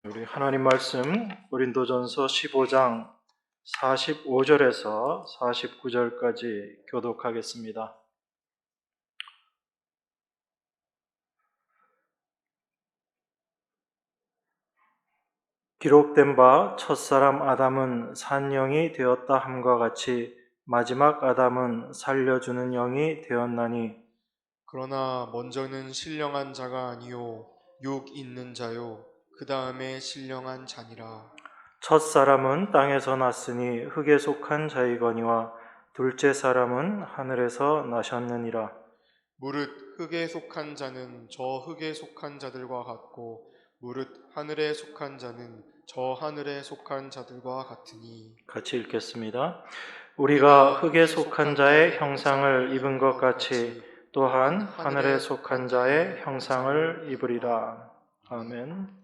우리 하나님 말씀 고린도전서 15장 45절에서 49절까지 교독하겠습니다. 기록된 바 첫사람 아담은 산 영이 되었다 함과 같이 마지막 아담은 살려주는 영이 되었나니, 그러나 먼저는 신령한 자가 아니요 육 있는 자요 그 다음에 신령한 자니라. 첫사람은 땅에서 났으니 흙에 속한 자이거니와 둘째 사람은 하늘에서 나셨느니라. 무릇 흙에 속한 자는 저 흙에 속한 자들과 같고 무릇 하늘에 속한 자는 저 하늘에 속한 자들과 같으니. 같이 읽겠습니다. 우리가 우리가 흙에 속한 자의 형상을 입은 것 같이 또한 하늘에 속한 자의 형상을 입으리라. 아멘.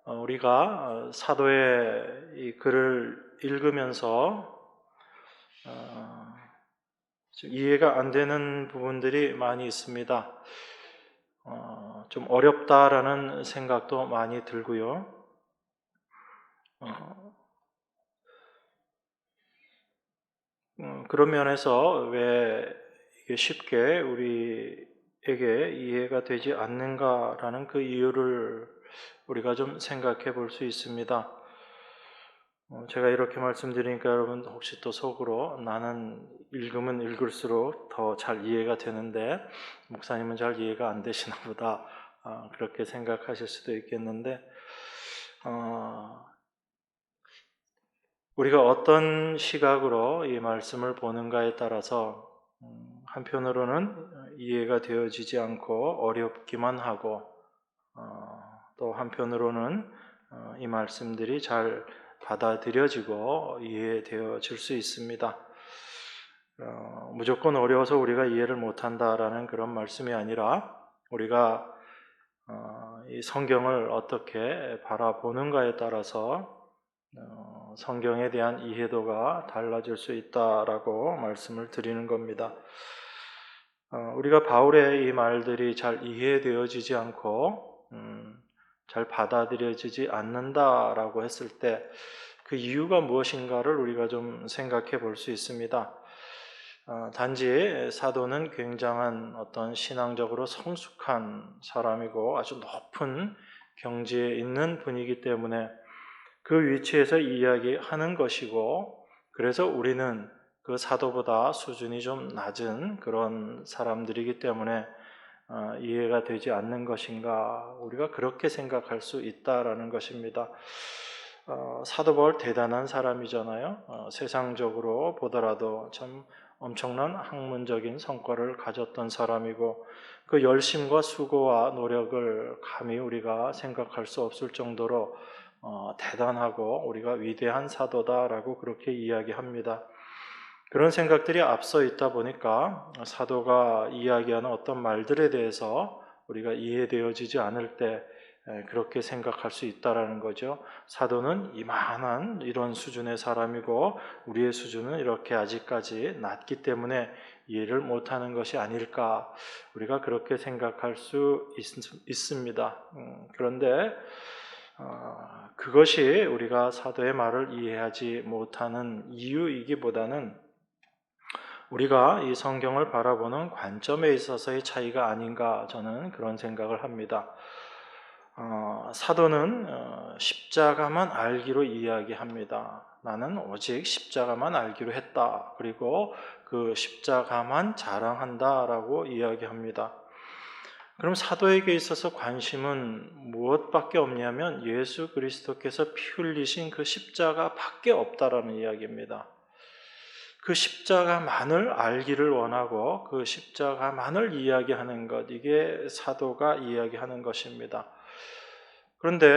우리가 사도의 이 글을 읽으면서 이해가 안 되는 부분들이 많이 있습니다. 좀 어렵다라는 생각도 많이 들고요. 그런 면에서 왜 이게 쉽게 우리에게 이해가 되지 않는가라는 그 이유를 우리가 좀 생각해 볼 수 있습니다. 제가 이렇게 말씀드리니까 여러분 혹시 또 속으로 나는 읽으면 읽을수록 더 잘 이해가 되는데 목사님은 잘 이해가 안 되시나 보다, 그렇게 생각하실 수도 있겠는데, 우리가 어떤 시각으로 이 말씀을 보는가에 따라서 한편으로는 이해가 되어지지 않고 어렵기만 하고, 또 한편으로는 이 말씀들이 잘 받아들여지고 이해되어질 수 있습니다. 무조건 어려워서 우리가 이해를 못한다라는 그런 말씀이 아니라 우리가 이 성경을 어떻게 바라보는가에 따라서 성경에 대한 이해도가 달라질 수 있다라고 말씀을 드리는 겁니다. 우리가 바울의 이 말들이 잘 이해되어지지 않고 잘 받아들여지지 않는다라고 했을 때 그 이유가 무엇인가를 우리가 좀 생각해 볼 수 있습니다. 단지 사도는 굉장한 어떤 신앙적으로 성숙한 사람이고 아주 높은 경지에 있는 분이기 때문에 그 위치에서 이야기하는 것이고, 그래서 우리는 그 사도보다 수준이 좀 낮은 그런 사람들이기 때문에 이해가 되지 않는 것인가, 우리가 그렇게 생각할 수 있다라는 것입니다. 사도 바울 대단한 사람이잖아요. 세상적으로 보더라도 참 엄청난 학문적인 성과를 가졌던 사람이고, 그 열심과 수고와 노력을 감히 우리가 생각할 수 없을 정도로 대단하고 우리가 위대한 사도다라고 그렇게 이야기합니다. 그런 생각들이 앞서 있다 보니까 사도가 이야기하는 어떤 말들에 대해서 우리가 이해되어지지 않을 때 그렇게 생각할 수 있다라는 거죠. 사도는 이만한 이런 수준의 사람이고 우리의 수준은 이렇게 아직까지 낮기 때문에 이해를 못하는 것이 아닐까, 우리가 그렇게 생각할 수 있습니다. 그런데 그것이 우리가 사도의 말을 이해하지 못하는 이유이기보다는 우리가 이 성경을 바라보는 관점에 있어서의 차이가 아닌가, 저는 그런 생각을 합니다. 사도는 십자가만 알기로 이야기합니다. 나는 오직 십자가만 알기로 했다. 그리고 그 십자가만 자랑한다라고 이야기합니다. 그럼 사도에게 있어서 관심은 무엇밖에 없냐면 예수 그리스도께서 피 흘리신 그 십자가밖에 없다라는 이야기입니다. 그 십자가만을 알기를 원하고 그 십자가만을 이야기하는 것, 이게 사도가 이야기하는 것입니다. 그런데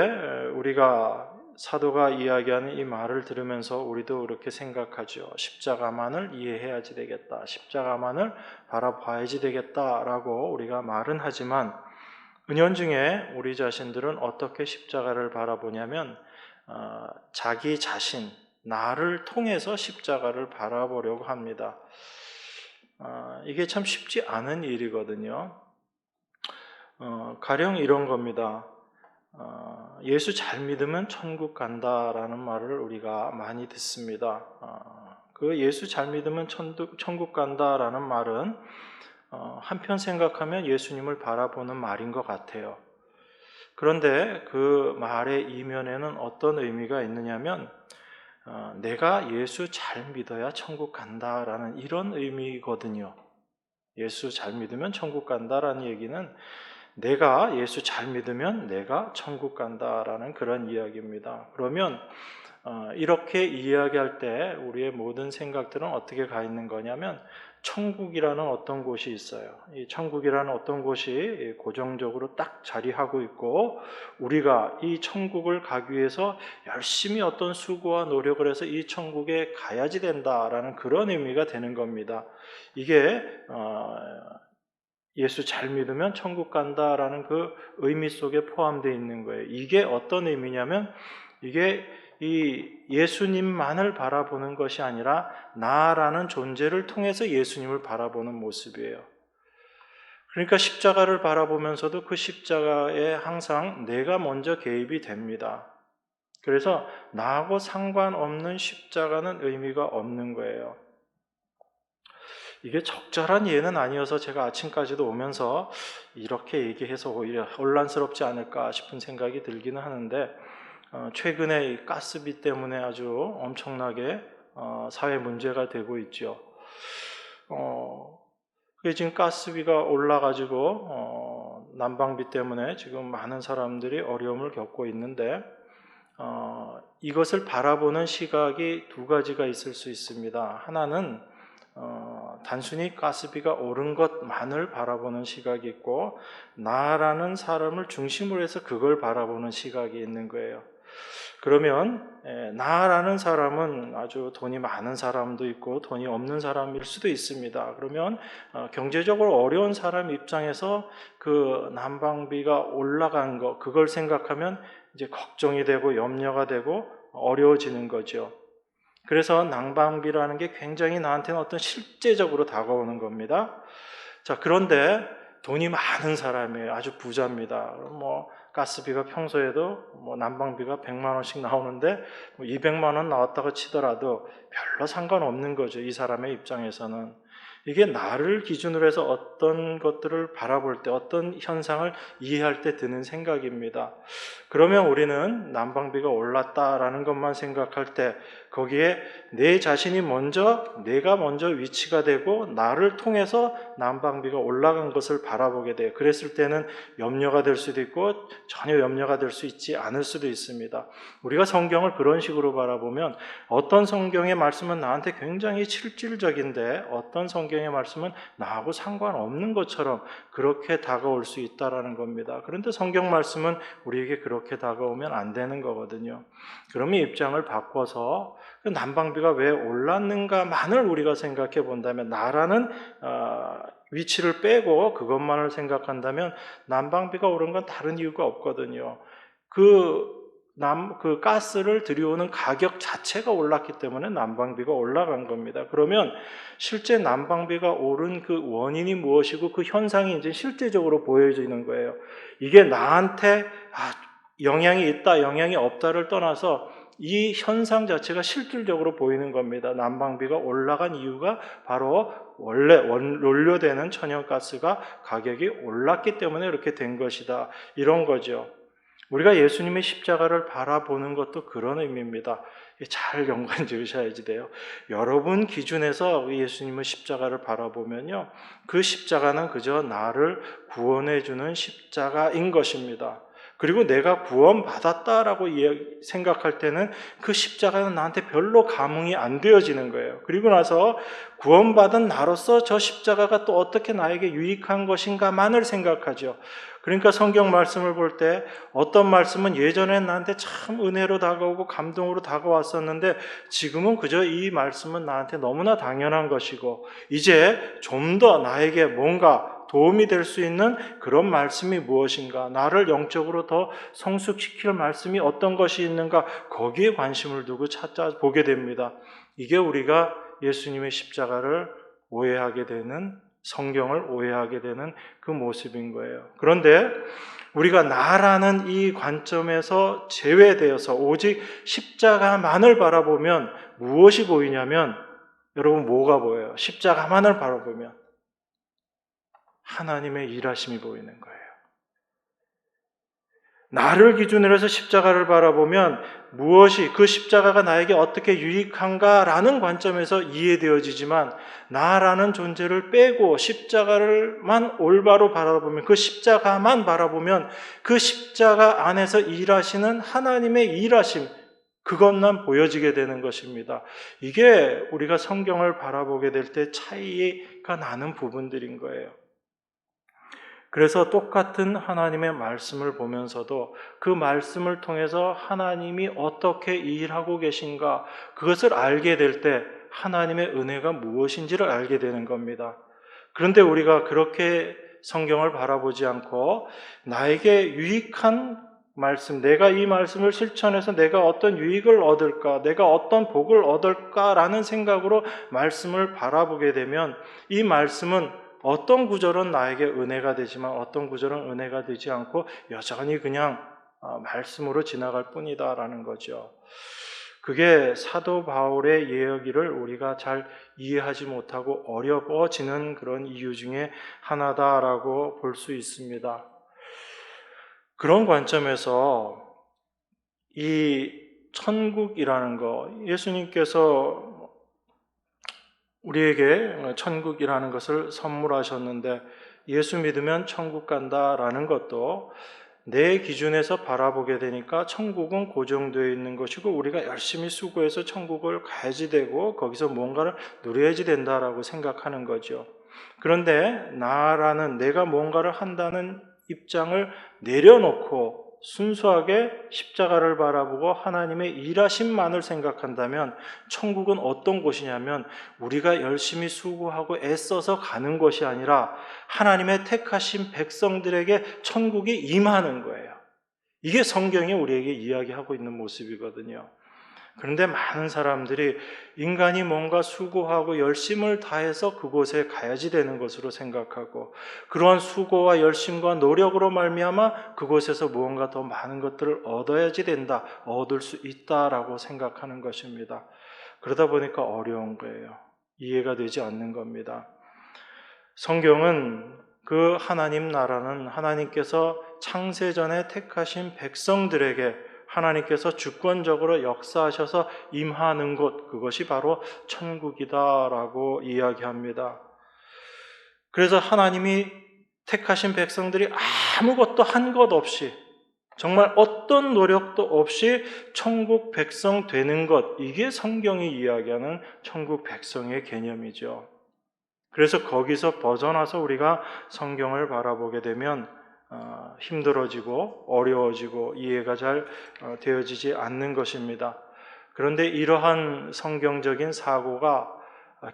우리가 사도가 이야기하는 이 말을 들으면서 우리도 그렇게 생각하죠. 십자가만을 이해해야지 되겠다, 십자가만을 바라봐야지 되겠다라고 우리가 말은 하지만 은연중에 우리 자신들은 어떻게 십자가를 바라보냐면 자기 자신, 나를 통해서 십자가를 바라보려고 합니다. 이게 참 쉽지 않은 일이거든요. 가령 이런 겁니다. 예수 잘 믿으면 천국 간다라는 말을 우리가 많이 듣습니다. 그 예수 잘 믿으면 천국 간다라는 말은 한편 생각하면 예수님을 바라보는 말인 것 같아요. 그런데 그 말의 이면에는 어떤 의미가 있느냐면 내가 예수 잘 믿어야 천국 간다라는 이런 의미거든요. 예수 잘 믿으면 천국 간다라는 얘기는 내가 예수 잘 믿으면 내가 천국 간다라는 그런 이야기입니다. 그러면 이렇게 이야기할 때 우리의 모든 생각들은 어떻게 가 있는 거냐면 천국이라는 어떤 곳이 있어요. 이 천국이라는 어떤 곳이 고정적으로 딱 자리하고 있고 우리가 이 천국을 가기 위해서 열심히 어떤 수고와 노력을 해서 이 천국에 가야지 된다라는 그런 의미가 되는 겁니다. 이게 예수 잘 믿으면 천국 간다라는 그 의미 속에 포함되어 있는 거예요. 이게 어떤 의미냐면 이게 이 예수님만을 바라보는 것이 아니라 나라는 존재를 통해서 예수님을 바라보는 모습이에요. 그러니까 십자가를 바라보면서도 그 십자가에 항상 내가 먼저 개입이 됩니다. 그래서 나하고 상관없는 십자가는 의미가 없는 거예요. 이게 적절한 예는 아니어서 제가 아침까지도 오면서 이렇게 얘기해서 오히려 혼란스럽지 않을까 싶은 생각이 들기는 하는데 최근에 이 가스비 때문에 아주 엄청나게 사회 문제가 되고 있죠. 그게 지금 가스비가 올라가지고 난방비 때문에 지금 많은 사람들이 어려움을 겪고 있는데 이것을 바라보는 시각이 두 가지가 있을 수 있습니다. 하나는 단순히 가스비가 오른 것만을 바라보는 시각이 있고 나라는 사람을 중심으로 해서 그걸 바라보는 시각이 있는 거예요. 그러면 나라는 사람은 아주 돈이 많은 사람도 있고 돈이 없는 사람일 수도 있습니다. 그러면 경제적으로 어려운 사람 입장에서 그 난방비가 올라간 거 그걸 생각하면 이제 걱정이 되고 염려가 되고 어려워지는 거죠. 그래서 난방비라는 게 굉장히 나한테는 어떤 실제적으로 다가오는 겁니다. 자, 그런데 돈이 많은 사람이에요. 아주 부자입니다. 가스비가 평소에도 난방비가 100만 원씩 나오는데 200만 원 나왔다고 치더라도 별로 상관없는 거죠. 이 사람의 입장에서는. 이게 나를 기준으로 해서 어떤 것들을 바라볼 때 어떤 현상을 이해할 때 드는 생각입니다. 그러면 우리는 난방비가 올랐다라는 것만 생각할 때 거기에 내 자신이 내가 먼저 위치가 되고 나를 통해서 난방비가 올라간 것을 바라보게 돼요. 그랬을 때는 염려가 될 수도 있고 전혀 염려가 될 수 있지 않을 수도 있습니다. 우리가 성경을 그런 식으로 바라보면 어떤 성경의 말씀은 나한테 굉장히 실질적인데 어떤 성경의 말씀은 나하고 상관없는 것처럼 그렇게 다가올 수 있다라는 겁니다. 그런데 성경 말씀은 우리에게 그렇게 다가오면 안 되는 거거든요. 그러면 입장을 바꿔서 난방비가 왜 올랐는가만을 우리가 생각해 본다면 나라는 위치를 빼고 그것만을 생각한다면 난방비가 오른 건 다른 이유가 없거든요. 그 가스를 들여오는 가격 자체가 올랐기 때문에 난방비가 올라간 겁니다. 그러면 실제 난방비가 오른 그 원인이 무엇이고 그 현상이 이제 실제적으로 보여지는 거예요. 이게 나한테 영향이 있다, 영향이 없다를 떠나서 이 현상 자체가 실질적으로 보이는 겁니다. 난방비가 올라간 이유가 바로 원래 원료되는 천연가스가 가격이 올랐기 때문에 이렇게 된 것이다. 이런 거죠. 우리가 예수님의 십자가를 바라보는 것도 그런 의미입니다. 잘 연관 지으셔야지 돼요. 여러분 기준에서 예수님의 십자가를 바라보면요. 그 십자가는 그저 나를 구원해주는 십자가인 것입니다. 그리고 내가 구원받았다라고 생각할 때는 그 십자가는 나한테 별로 감흥이 안 되어지는 거예요. 그리고 나서 구원받은 나로서 저 십자가가 또 어떻게 나에게 유익한 것인가만을 생각하죠. 그러니까 성경 말씀을 볼 때 어떤 말씀은 예전엔 나한테 참 은혜로 다가오고 감동으로 다가왔었는데 지금은 그저 이 말씀은 나한테 너무나 당연한 것이고 이제 좀 더 나에게 뭔가 도움이 될 수 있는 그런 말씀이 무엇인가, 나를 영적으로 더 성숙시킬 말씀이 어떤 것이 있는가, 거기에 관심을 두고 찾아보게 됩니다. 이게 우리가 예수님의 십자가를 오해하게 되는 성경을 오해하게 되는 그 모습인 거예요. 그런데 우리가 나라는 이 관점에서 제외되어서 오직 십자가만을 바라보면 무엇이 보이냐면, 여러분 뭐가 보여요? 십자가만을 바라보면 하나님의 일하심이 보이는 거예요. 나를 기준으로 해서 십자가를 바라보면 무엇이, 그 십자가가 나에게 어떻게 유익한가라는 관점에서 이해되어지지만, 나라는 존재를 빼고 십자가를만 올바로 바라보면, 그 십자가만 바라보면 그 십자가 안에서 일하시는 하나님의 일하심, 그것만 보여지게 되는 것입니다. 이게 우리가 성경을 바라보게 될 때 차이가 나는 부분들인 거예요. 그래서 똑같은 하나님의 말씀을 보면서도 그 말씀을 통해서 하나님이 어떻게 일하고 계신가, 그것을 알게 될 때 하나님의 은혜가 무엇인지를 알게 되는 겁니다. 그런데 우리가 그렇게 성경을 바라보지 않고 나에게 유익한 말씀, 내가 이 말씀을 실천해서 내가 어떤 유익을 얻을까, 내가 어떤 복을 얻을까라는 생각으로 말씀을 바라보게 되면, 이 말씀은 어떤 구절은 나에게 은혜가 되지만 어떤 구절은 은혜가 되지 않고 여전히 그냥 말씀으로 지나갈 뿐이다라는 거죠. 그게 사도 바울의 예언기를 우리가 잘 이해하지 못하고 어려워지는 그런 이유 중에 하나다라고 볼 수 있습니다. 그런 관점에서 이 천국이라는 거, 예수님께서 우리에게 천국이라는 것을 선물하셨는데, 예수 믿으면 천국 간다라는 것도 내 기준에서 바라보게 되니까 천국은 고정되어 있는 것이고 우리가 열심히 수고해서 천국을 가야지 되고 거기서 뭔가를 누려야지 된다라고 생각하는 거죠. 그런데 나라는, 내가 뭔가를 한다는 입장을 내려놓고 순수하게 십자가를 바라보고 하나님의 일하심만을 생각한다면, 천국은 어떤 곳이냐면 우리가 열심히 수고하고 애써서 가는 것이 아니라 하나님의 택하신 백성들에게 천국이 임하는 거예요. 이게 성경이 우리에게 이야기하고 있는 모습이거든요. 그런데 많은 사람들이 인간이 뭔가 수고하고 열심을 다해서 그곳에 가야지 되는 것으로 생각하고, 그러한 수고와 열심과 노력으로 말미암아 그곳에서 무언가 더 많은 것들을 얻어야지 된다, 얻을 수 있다라고 생각하는 것입니다. 그러다 보니까 어려운 거예요. 이해가 되지 않는 겁니다. 성경은 그 하나님 나라는 하나님께서 창세전에 택하신 백성들에게 하나님께서 주권적으로 역사하셔서 임하는 곳, 그것이 바로 천국이다라고 이야기합니다. 그래서 하나님이 택하신 백성들이 아무것도 한 것 없이, 정말 어떤 노력도 없이 천국 백성 되는 것, 이게 성경이 이야기하는 천국 백성의 개념이죠. 그래서 거기서 벗어나서 우리가 성경을 바라보게 되면 힘들어지고 어려워지고 이해가 잘 되어지지 않는 것입니다. 그런데 이러한 성경적인 사고가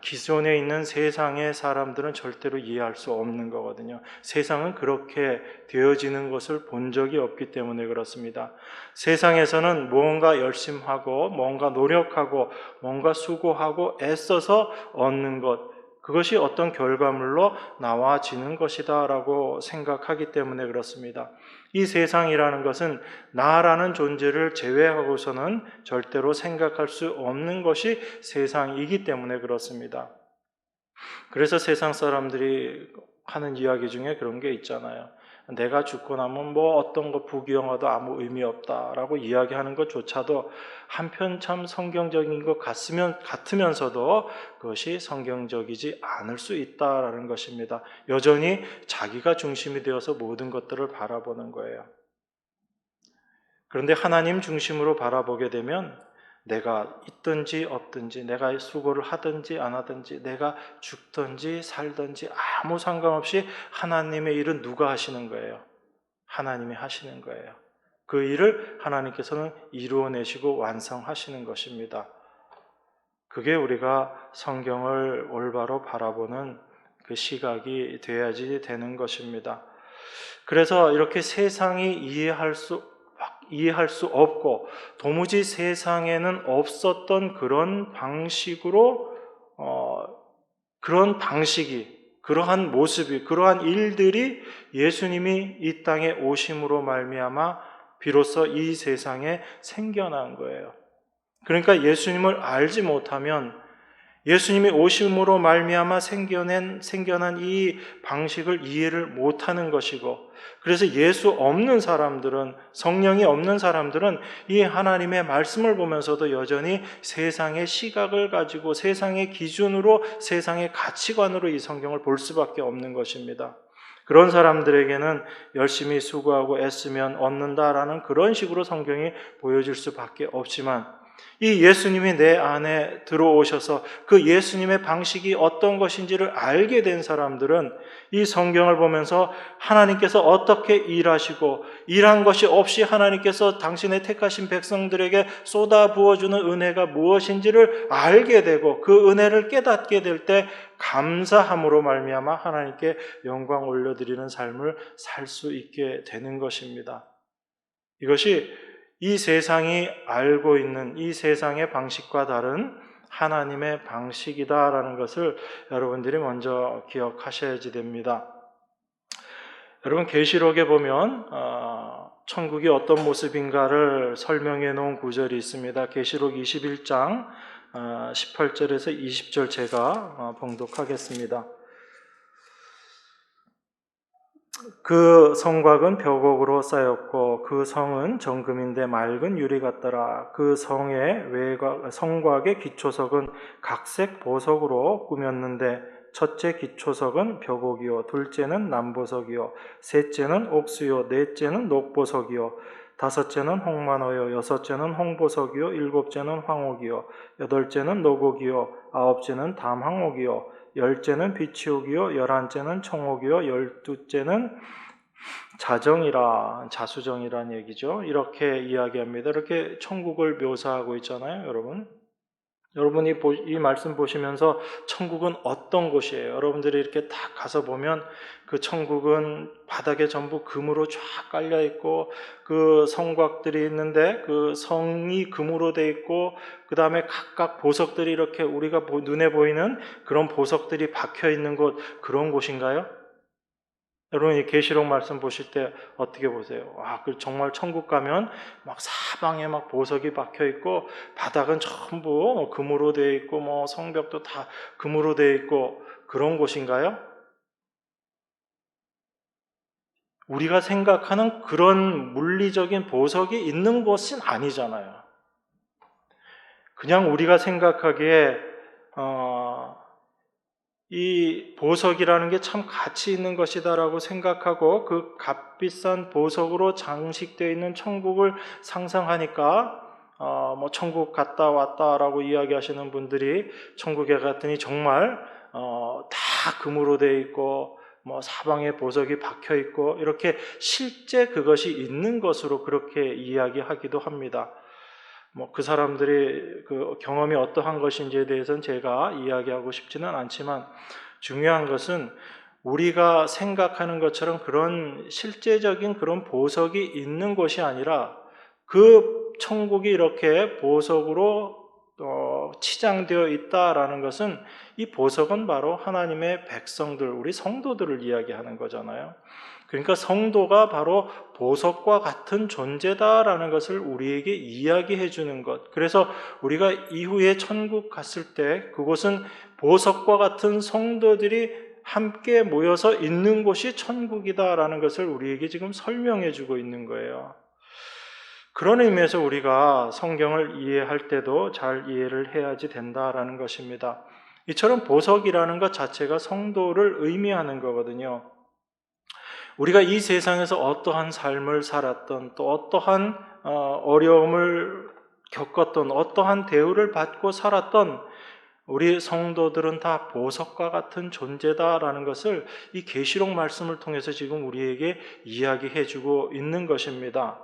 기존에 있는 세상의 사람들은 절대로 이해할 수 없는 거거든요. 세상은 그렇게 되어지는 것을 본 적이 없기 때문에 그렇습니다. 세상에서는 뭔가 열심하고 뭔가 노력하고 뭔가 수고하고 애써서 얻는 것, 그것이 어떤 결과물로 나와지는 것이다 라고 생각하기 때문에 그렇습니다. 이 세상이라는 것은 나라는 존재를 제외하고서는 절대로 생각할 수 없는 것이 세상이기 때문에 그렇습니다. 그래서 세상 사람들이 하는 이야기 중에 그런 게 있잖아요. 내가 죽고 나면 뭐 어떤 거 부귀영화도 아무 의미 없다라고 이야기하는 것조차도 한편 참 성경적인 것 같으면서도 그것이 성경적이지 않을 수 있다라는 것입니다. 여전히 자기가 중심이 되어서 모든 것들을 바라보는 거예요. 그런데 하나님 중심으로 바라보게 되면 내가 있든지 없든지, 내가 수고를 하든지 안 하든지, 내가 죽든지 살든지 아무 상관없이 하나님의 일은 누가 하시는 거예요? 하나님이 하시는 거예요. 그 일을 하나님께서는 이루어내시고 완성하시는 것입니다. 그게 우리가 성경을 올바로 바라보는 그 시각이 돼야지 되는 것입니다. 그래서 이렇게 세상이 이해할 수 없고 도무지 세상에는 없었던 그런 방식으로 그런 방식이, 그러한 모습이, 그러한 일들이 예수님이 이 땅에 오심으로 말미암아 비로소 이 세상에 생겨난 거예요. 그러니까 예수님을 알지 못하면 예수님이 오심으로 말미암아 생겨난 이 방식을 이해를 못하는 것이고, 그래서 예수 없는 사람들은, 성령이 없는 사람들은 이 하나님의 말씀을 보면서도 여전히 세상의 시각을 가지고 세상의 기준으로, 세상의 가치관으로 이 성경을 볼 수밖에 없는 것입니다. 그런 사람들에게는 열심히 수고하고 애쓰면 얻는다라는 그런 식으로 성경이 보여질 수밖에 없지만, 이 예수님이 내 안에 들어오셔서 그 예수님의 방식이 어떤 것인지를 알게 된 사람들은 이 성경을 보면서 하나님께서 어떻게 일하시고, 일한 것이 없이 하나님께서 당신의 택하신 백성들에게 쏟아 부어주는 은혜가 무엇인지를 알게 되고, 그 은혜를 깨닫게 될 때 감사함으로 말미암아 하나님께 영광 올려드리는 삶을 살 수 있게 되는 것입니다. 이것이 이 세상이 알고 있는 이 세상의 방식과 다른 하나님의 방식이다라는 것을 여러분들이 먼저 기억하셔야지 됩니다. 여러분, 계시록에 보면 천국이 어떤 모습인가를 설명해 놓은 구절이 있습니다. 계시록 21장 18절에서 20절 제가 봉독하겠습니다. 그 성곽은 벽옥으로 쌓였고 그 성은 정금인데 맑은 유리 같더라. 그 성의 성곽의 기초석은 각색 보석으로 꾸몄는데 첫째 기초석은 벽옥이요, 둘째는 남보석이요, 셋째는 옥수요, 넷째는 녹보석이요, 다섯째는 홍만호요, 여섯째는 홍보석이요, 일곱째는 황옥이요, 여덟째는 녹옥이요, 아홉째는 담황옥이요, 열째는 비치옥이요, 열한째는 청옥이요, 열두째는 자수정이란 얘기죠. 이렇게 이야기합니다. 이렇게 천국을 묘사하고 있잖아요, 여러분. 여러분이 이 말씀 보시면서 천국은 어떤 곳이에요? 여러분들이 이렇게 딱 가서 보면 그 천국은 바닥에 전부 금으로 쫙 깔려 있고, 그 성곽들이 있는데 그 성이 금으로 돼 있고, 그 다음에 각각 보석들이 이렇게 우리가 눈에 보이는 그런 보석들이 박혀 있는 곳, 그런 곳인가요? 여러분, 이 계시록 말씀 보실 때 어떻게 보세요? 그 정말 천국 가면 막 사방에 막 보석이 박혀 있고, 바닥은 전부 금으로 되어 있고, 성벽도 다 금으로 되어 있고, 그런 곳인가요? 우리가 생각하는 그런 물리적인 보석이 있는 곳은 아니잖아요. 그냥 우리가 생각하기에 이 보석이라는 게 참 가치 있는 것이다라고 생각하고 그 값비싼 보석으로 장식되어 있는 천국을 상상하니까 천국 갔다 왔다라고 이야기하시는 분들이 천국에 갔더니 정말 다 금으로 되어 있고 사방에 보석이 박혀 있고, 이렇게 실제 그것이 있는 것으로 그렇게 이야기하기도 합니다. 그 사람들이 그 경험이 어떠한 것인지에 대해서는 제가 이야기하고 싶지는 않지만, 중요한 것은 우리가 생각하는 것처럼 그런 실제적인 그런 보석이 있는 것이 아니라, 그 천국이 이렇게 보석으로 치장되어 있다라는 것은, 이 보석은 바로 하나님의 백성들, 우리 성도들을 이야기하는 거잖아요. 그러니까 성도가 바로 보석과 같은 존재다라는 것을 우리에게 이야기해 주는 것. 그래서 우리가 이후에 천국 갔을 때 그곳은 보석과 같은 성도들이 함께 모여서 있는 곳이 천국이다라는 것을 우리에게 지금 설명해 주고 있는 거예요. 그런 의미에서 우리가 성경을 이해할 때도 잘 이해를 해야지 된다라는 것입니다. 이처럼 보석이라는 것 자체가 성도를 의미하는 거거든요. 우리가 이 세상에서 어떠한 삶을 살았던, 또 어떠한 어려움을 겪었던, 어떠한 대우를 받고 살았던 우리 성도들은 다 보석과 같은 존재다라는 것을 이 계시록 말씀을 통해서 지금 우리에게 이야기해주고 있는 것입니다.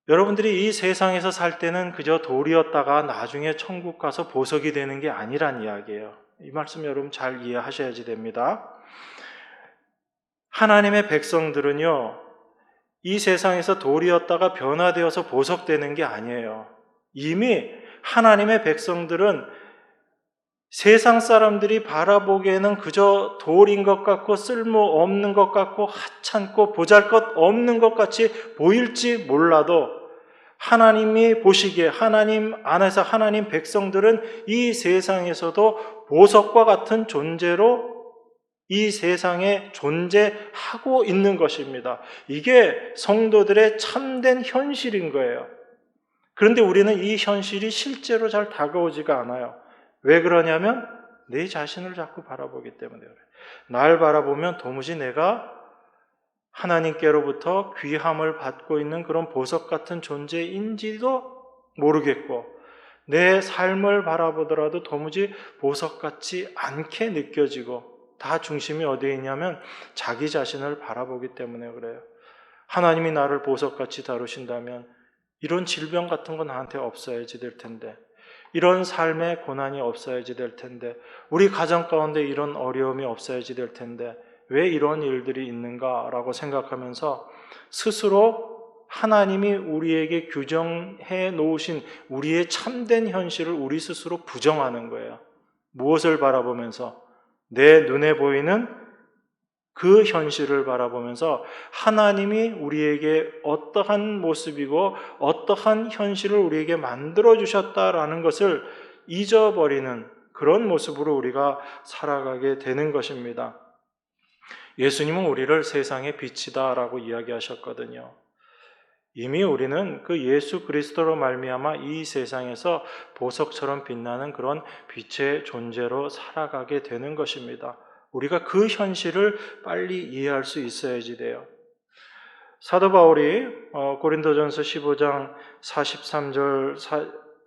여러분들이 이 세상에서 살 때는 그저 돌이었다가 나중에 천국 가서 보석이 되는 게 아니란 이야기예요. 이 말씀 여러분 잘 이해하셔야지 됩니다. 하나님의 백성들은요, 이 세상에서 돌이었다가 변화되어서 보석되는 게 아니에요. 이미 하나님의 백성들은 세상 사람들이 바라보기에는 그저 돌인 것 같고 쓸모없는 것 같고 하찮고 보잘것없는 것 같이 보일지 몰라도 하나님이 보시기에 하나님 안에서 하나님 백성들은 이 세상에서도 보석과 같은 존재로 이 세상에 존재하고 있는 것입니다. 이게 성도들의 참된 현실인 거예요. 그런데 우리는 이 현실이 실제로 잘 다가오지가 않아요. 왜 그러냐면 내 자신을 자꾸 바라보기 때문에 그래요. 날 바라보면 도무지 내가 하나님께로부터 귀함을 받고 있는 그런 보석 같은 존재인지도 모르겠고 내 삶을 바라보더라도 도무지 보석같지 않게 느껴지고 다 중심이 어디에 있냐면 자기 자신을 바라보기 때문에 그래요. 하나님이 나를 보석같이 다루신다면 이런 질병 같은 건 나한테 없어야지 될 텐데 이런 삶의 고난이 없어야지 될 텐데 우리 가정 가운데 이런 어려움이 없어야지 될 텐데 왜 이런 일들이 있는가라고 생각하면서 스스로 하나님이 우리에게 규정해 놓으신 우리의 참된 현실을 우리 스스로 부정하는 거예요. 무엇을 바라보면서? 내 눈에 보이는 그 현실을 바라보면서 하나님이 우리에게 어떠한 모습이고 어떠한 현실을 우리에게 만들어 주셨다라는 것을 잊어버리는 그런 모습으로 우리가 살아가게 되는 것입니다. 예수님은 우리를 세상의 빛이다라고 이야기하셨거든요. 이미 우리는 그 예수 그리스도로 말미암아 이 세상에서 보석처럼 빛나는 그런 빛의 존재로 살아가게 되는 것입니다. 우리가 그 현실을 빨리 이해할 수 있어야지 돼요. 사도 바울이 고린도전서 15장 43절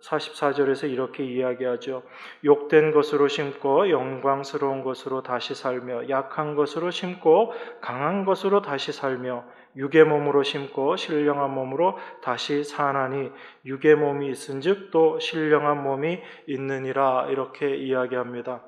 44절에서 이렇게 이야기하죠. 욕된 것으로 심고 영광스러운 것으로 다시 살며 약한 것으로 심고 강한 것으로 다시 살며 육의 몸으로 심고 신령한 몸으로 다시 사나니 육의 몸이 있은즉 또 신령한 몸이 있느니라 이렇게 이야기합니다.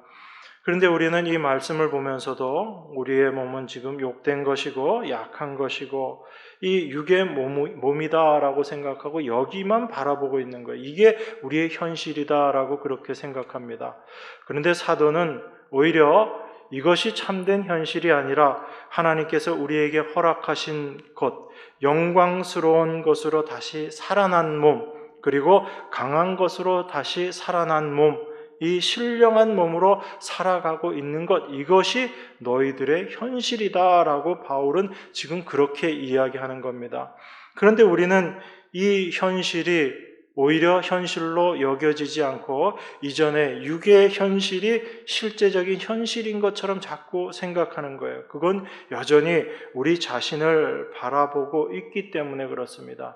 그런데 우리는 이 말씀을 보면서도 우리의 몸은 지금 욕된 것이고 약한 것이고 이 육의 몸이다라고 생각하고 여기만 바라보고 있는 거예요. 이게 우리의 현실이다라고 그렇게 생각합니다. 그런데 사도는 오히려 이것이 참된 현실이 아니라 하나님께서 우리에게 허락하신 것, 영광스러운 것으로 다시 살아난 몸, 그리고 강한 것으로 다시 살아난 몸, 이 신령한 몸으로 살아가고 있는 것, 이것이 너희들의 현실이다라고 바울은 지금 그렇게 이야기하는 겁니다. 그런데 우리는 이 현실이 오히려 현실로 여겨지지 않고 이전에 육의 현실이 실제적인 현실인 것처럼 자꾸 생각하는 거예요. 그건 여전히 우리 자신을 바라보고 있기 때문에 그렇습니다.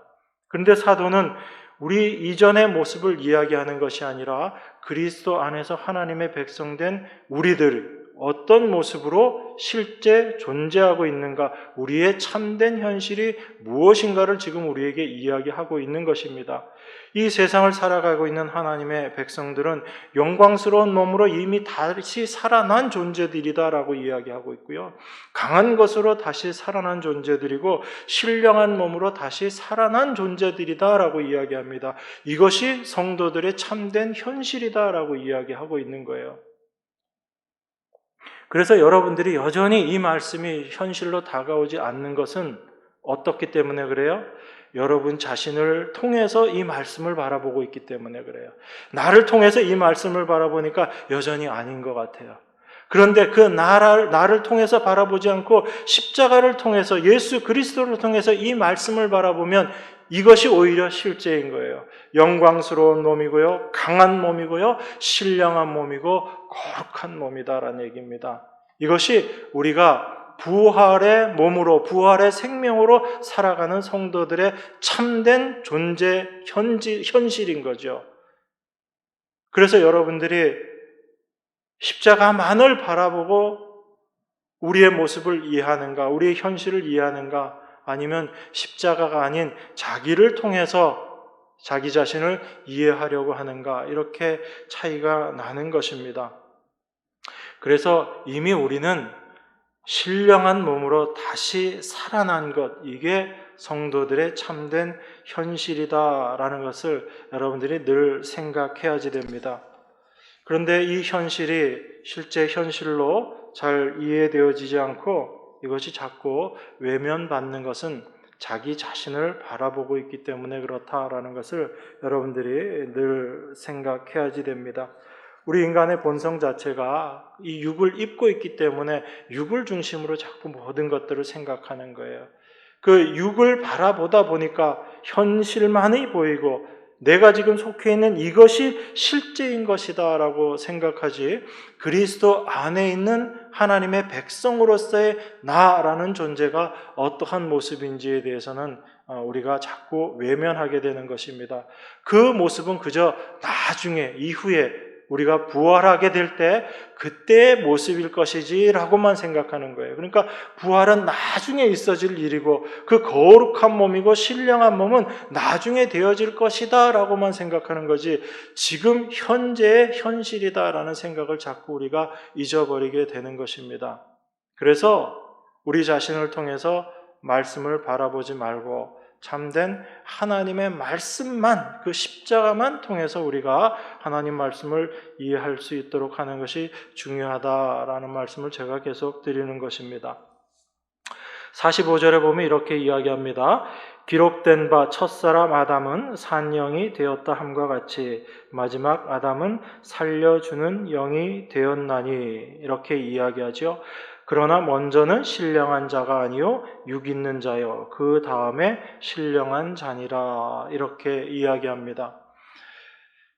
그런데 사도는 우리 이전의 모습을 이야기하는 것이 아니라 그리스도 안에서 하나님의 백성된 우리들 어떤 모습으로 실제 존재하고 있는가, 우리의 참된 현실이 무엇인가를 지금 우리에게 이야기하고 있는 것입니다. 이 세상을 살아가고 있는 하나님의 백성들은 영광스러운 몸으로 이미 다시 살아난 존재들이다라고 이야기하고 있고요. 강한 것으로 다시 살아난 존재들이고 신령한 몸으로 다시 살아난 존재들이다라고 이야기합니다. 이것이 성도들의 참된 현실이다라고 이야기하고 있는 거예요. 그래서 여러분들이 여전히 이 말씀이 현실로 다가오지 않는 것은 어떻기 때문에 그래요? 여러분 자신을 통해서 이 말씀을 바라보고 있기 때문에 그래요. 나를 통해서 이 말씀을 바라보니까 여전히 아닌 것 같아요. 그런데 그 나를 통해서 바라보지 않고 십자가를 통해서 예수 그리스도를 통해서 이 말씀을 바라보면 이것이 오히려 실제인 거예요. 영광스러운 몸이고요, 강한 몸이고요, 신령한 몸이고 거룩한 몸이다라는 얘기입니다. 이것이 우리가 부활의 몸으로, 부활의 생명으로 살아가는 성도들의 참된 존재, 현실인 거죠. 그래서 여러분들이 십자가만을 바라보고 우리의 모습을 이해하는가, 우리의 현실을 이해하는가, 아니면 십자가가 아닌 자기를 통해서 자기 자신을 이해하려고 하는가, 이렇게 차이가 나는 것입니다. 그래서 이미 우리는 신령한 몸으로 다시 살아난 것, 이게 성도들의 참된 현실이다라는 것을 여러분들이 늘 생각해야지 됩니다. 그런데 이 현실이 실제 현실로 잘 이해되어지지 않고 이것이 자꾸 외면받는 것은 자기 자신을 바라보고 있기 때문에 그렇다라는 것을 여러분들이 늘 생각해야지 됩니다. 우리 인간의 본성 자체가 이 육을 입고 있기 때문에 육을 중심으로 자꾸 모든 것들을 생각하는 거예요. 그 육을 바라보다 보니까 현실만이 보이고 내가 지금 속해 있는 이것이 실제인 것이다 라고 생각하지, 그리스도 안에 있는 하나님의 백성으로서의 나라는 존재가 어떠한 모습인지에 대해서는 우리가 자꾸 외면하게 되는 것입니다. 그 모습은 그저 나중에 이후에 우리가 부활하게 될 때 그때의 모습일 것이지 라고만 생각하는 거예요. 그러니까 부활은 나중에 있어질 일이고 그 거룩한 몸이고 신령한 몸은 나중에 되어질 것이다 라고만 생각하는 거지, 지금 현재의 현실이다 라는 생각을 자꾸 우리가 잊어버리게 되는 것입니다. 그래서 우리 자신을 통해서 말씀을 바라보지 말고 참된 하나님의 말씀만, 그 십자가만 통해서 우리가 하나님 말씀을 이해할 수 있도록 하는 것이 중요하다라는 말씀을 제가 계속 드리는 것입니다. 45절에 보면 이렇게 이야기합니다. 기록된 바 첫사람 아담은 산영이 되었다 함과 같이 마지막 아담은 살려주는 영이 되었나니, 이렇게 이야기하죠. 그러나 먼저는 신령한 자가 아니요 육 있는 자요 그 다음에 신령한 자니라, 이렇게 이야기합니다.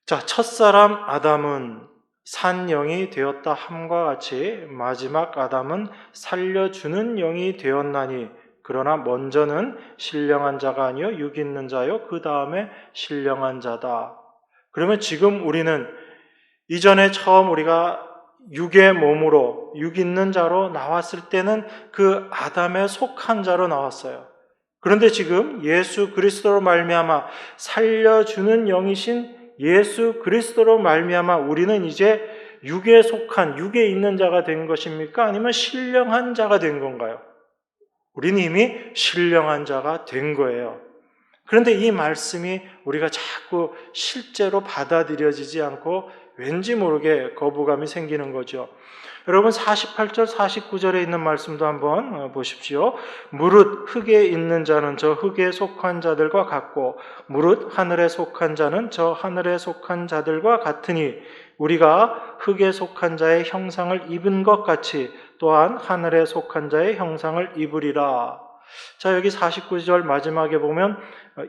자, 첫사람 아담은 산영이 되었다 함과 같이 마지막 아담은 살려주는 영이 되었나니, 그러나 먼저는 신령한 자가 아니요 육 있는 자요 그 다음에 신령한 자다. 그러면 지금 우리는 이전에 처음 우리가 육의 몸으로 육 있는 자로 나왔을 때는 그 아담에 속한 자로 나왔어요. 그런데 지금 예수 그리스도로 말미암아 살려주는 영이신 예수 그리스도로 말미암아 우리는 이제 육에 속한, 육에 있는 자가 된 것입니까? 아니면 신령한 자가 된 건가요? 우리는 이미 신령한 자가 된 거예요. 그런데 이 말씀이 우리가 자꾸 실제로 받아들여지지 않고 왠지 모르게 거부감이 생기는 거죠. 여러분 48절 49절에 있는 말씀도 한번 보십시오. 무릇 흙에 있는 자는 저 흙에 속한 자들과 같고 무릇 하늘에 속한 자는 저 하늘에 속한 자들과 같으니 우리가 흙에 속한 자의 형상을 입은 것 같이 또한 하늘에 속한 자의 형상을 입으리라. 자, 여기 49절 마지막에 보면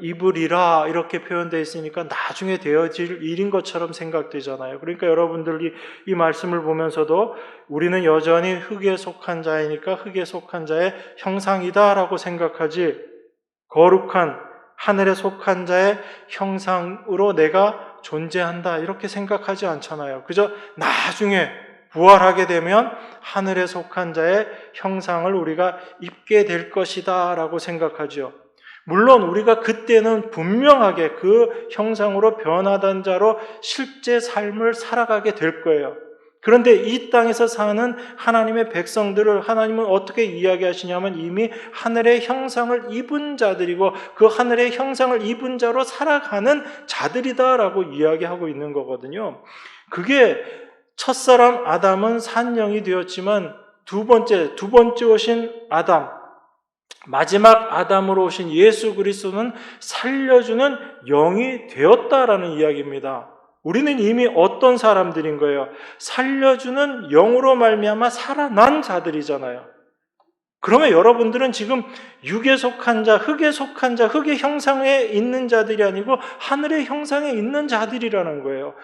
입으리라 이렇게 표현되어 있으니까 나중에 되어질 일인 것처럼 생각되잖아요. 그러니까 여러분들이 이 말씀을 보면서도 우리는 여전히 흙에 속한 자이니까 흙에 속한 자의 형상이다라고 생각하지, 거룩한 하늘에 속한 자의 형상으로 내가 존재한다 이렇게 생각하지 않잖아요. 그저 나중에 부활하게 되면 하늘에 속한 자의 형상을 우리가 입게 될 것이다 라고 생각하죠. 물론 우리가 그때는 분명하게 그 형상으로 변화된 자로 실제 삶을 살아가게 될 거예요. 그런데 이 땅에서 사는 하나님의 백성들을 하나님은 어떻게 이야기하시냐면 이미 하늘의 형상을 입은 자들이고 그 하늘의 형상을 입은 자로 살아가는 자들이다라고 이야기하고 있는 거거든요. 그게 첫사람 아담은 산영이 되었지만 두 번째 오신 아담, 마지막 아담으로 오신 예수 그리스도는 살려주는 영이 되었다라는 이야기입니다. 우리는 이미 어떤 사람들인 거예요? 살려주는 영으로 말미암아 살아난 자들이잖아요. 그러면 여러분들은 지금 육에 속한 자, 흙에 속한 자, 흙의 형상에 있는 자들이 아니고 하늘의 형상에 있는 자들이라는 거예요.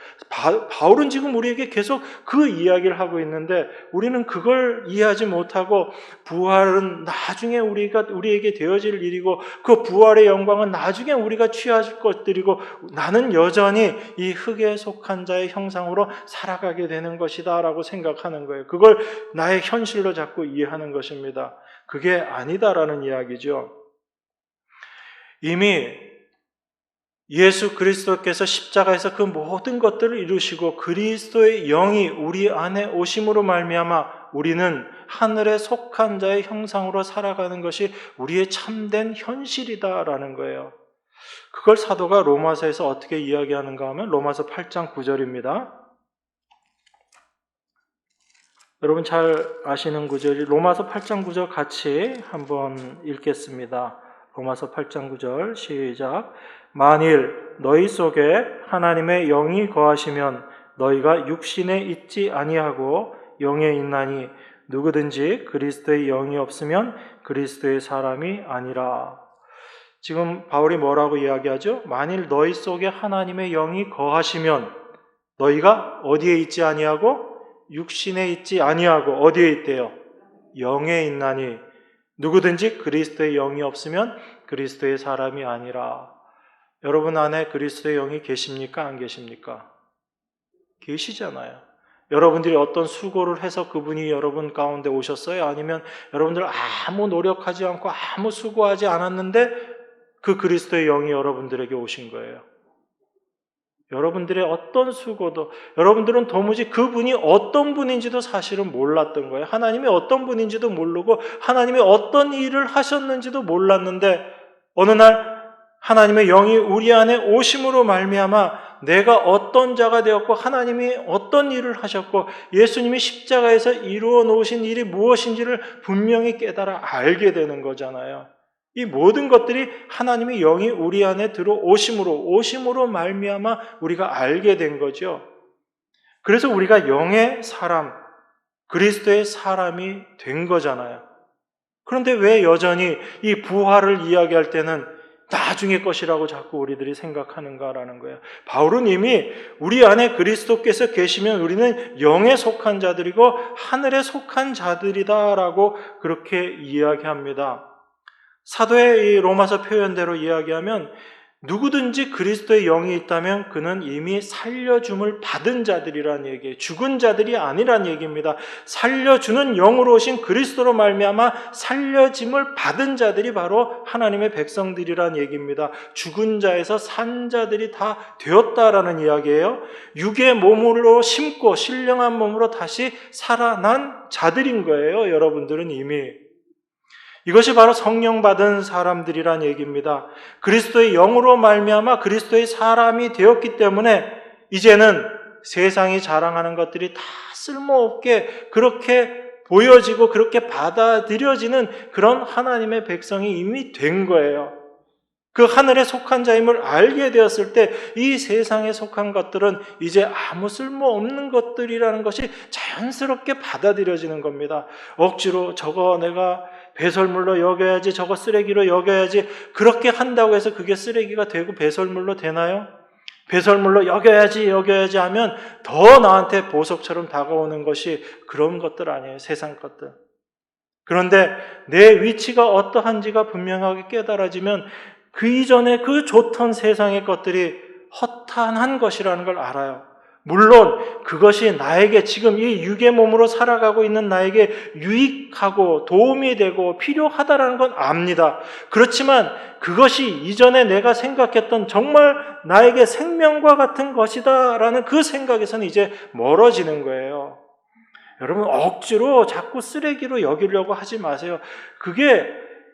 바울은 지금 우리에게 계속 그 이야기를 하고 있는데 우리는 그걸 이해하지 못하고 부활은 나중에 우리에게 되어질 일이고 그 부활의 영광은 나중에 우리가 취할 것들이고 나는 여전히 이 흙에 속한 자의 형상으로 살아가게 되는 것이다 라고 생각하는 거예요. 그걸 나의 현실로 자꾸 이해하는 것입니다. 그게 아니다라는 이야기죠. 이미 예수 그리스도께서 십자가에서 그 모든 것들을 이루시고 그리스도의 영이 우리 안에 오심으로 말미암아 우리는 하늘에 속한 자의 형상으로 살아가는 것이 우리의 참된 현실이다라는 거예요. 그걸 사도가 로마서에서 어떻게 이야기하는가 하면 로마서 8장 9절입니다. 여러분 잘 아시는 구절이 로마서 8장 9절 같이 한번 읽겠습니다. 로마서 8장 9절 시작. 만일 너희 속에 하나님의 영이 거하시면 너희가 육신에 있지 아니하고 영에 있나니 누구든지 그리스도의 영이 없으면 그리스도의 사람이 아니라. 지금 바울이 뭐라고 이야기하죠? 만일 너희 속에 하나님의 영이 거하시면 너희가 어디에 있지 아니하고 육신에 있지 아니하고 어디에 있대요? 영에 있나니 누구든지 그리스도의 영이 없으면 그리스도의 사람이 아니라. 여러분 안에 그리스도의 영이 계십니까? 안 계십니까? 계시잖아요. 여러분들이 어떤 수고를 해서 그분이 여러분 가운데 오셨어요? 아니면 여러분들 아무 노력하지 않고 아무 수고하지 않았는데 그 그리스도의 영이 여러분들에게 오신 거예요. 여러분들의 어떤 수고도, 여러분들은 도무지 그분이 어떤 분인지도 사실은 몰랐던 거예요. 하나님이 어떤 분인지도 모르고 하나님이 어떤 일을 하셨는지도 몰랐는데 어느 날 하나님의 영이 우리 안에 오심으로 말미암아 내가 어떤 자가 되었고 하나님이 어떤 일을 하셨고 예수님이 십자가에서 이루어 놓으신 일이 무엇인지를 분명히 깨달아 알게 되는 거잖아요. 이 모든 것들이 하나님의 영이 우리 안에 오심으로 말미암아 우리가 알게 된 거죠. 그래서 우리가 영의 사람, 그리스도의 사람이 된 거잖아요. 그런데 왜 여전히 이 부활을 이야기할 때는 나중의 것이라고 자꾸 우리들이 생각하는가라는 거예요. 바울은 이미 우리 안에 그리스도께서 계시면 우리는 영에 속한 자들이고 하늘에 속한 자들이다라고 그렇게 이야기합니다. 사도의 이 로마서 표현대로 이야기하면 누구든지 그리스도의 영이 있다면 그는 이미 살려줌을 받은 자들이란 얘기예요. 죽은 자들이 아니란 얘기입니다. 살려주는 영으로 오신 그리스도로 말미암아 살려짐을 받은 자들이 바로 하나님의 백성들이란 얘기입니다. 죽은 자에서 산 자들이 다 되었다라는 이야기예요. 육의 몸으로 심고 신령한 몸으로 다시 살아난 자들인 거예요. 여러분들은 이미. 이것이 바로 성령 받은 사람들이란 얘기입니다. 그리스도의 영으로 말미암아 그리스도의 사람이 되었기 때문에 이제는 세상이 자랑하는 것들이 다 쓸모없게 그렇게 보여지고 그렇게 받아들여지는 그런 하나님의 백성이 이미 된 거예요. 그 하늘에 속한 자임을 알게 되었을 때 이 세상에 속한 것들은 이제 아무 쓸모없는 것들이라는 것이 자연스럽게 받아들여지는 겁니다. 억지로 저거 내가 배설물로 여겨야지, 저거 쓰레기로 여겨야지, 그렇게 한다고 해서 그게 쓰레기가 되고 배설물로 되나요? 배설물로 여겨야지 하면 더 나한테 보석처럼 다가오는 것이 그런 것들 아니에요. 세상 것들. 그런데 내 위치가 어떠한지가 분명하게 깨달아지면 그 이전에 그 좋던 세상의 것들이 허탄한 것이라는 걸 알아요. 물론 그것이 나에게 지금 이 육의 몸으로 살아가고 있는 나에게 유익하고 도움이 되고 필요하다라는 건 압니다. 그렇지만 그것이 이전에 내가 생각했던 정말 나에게 생명과 같은 것이다라는 그 생각에서는 이제 멀어지는 거예요. 여러분 억지로 자꾸 쓰레기로 여기려고 하지 마세요. 그게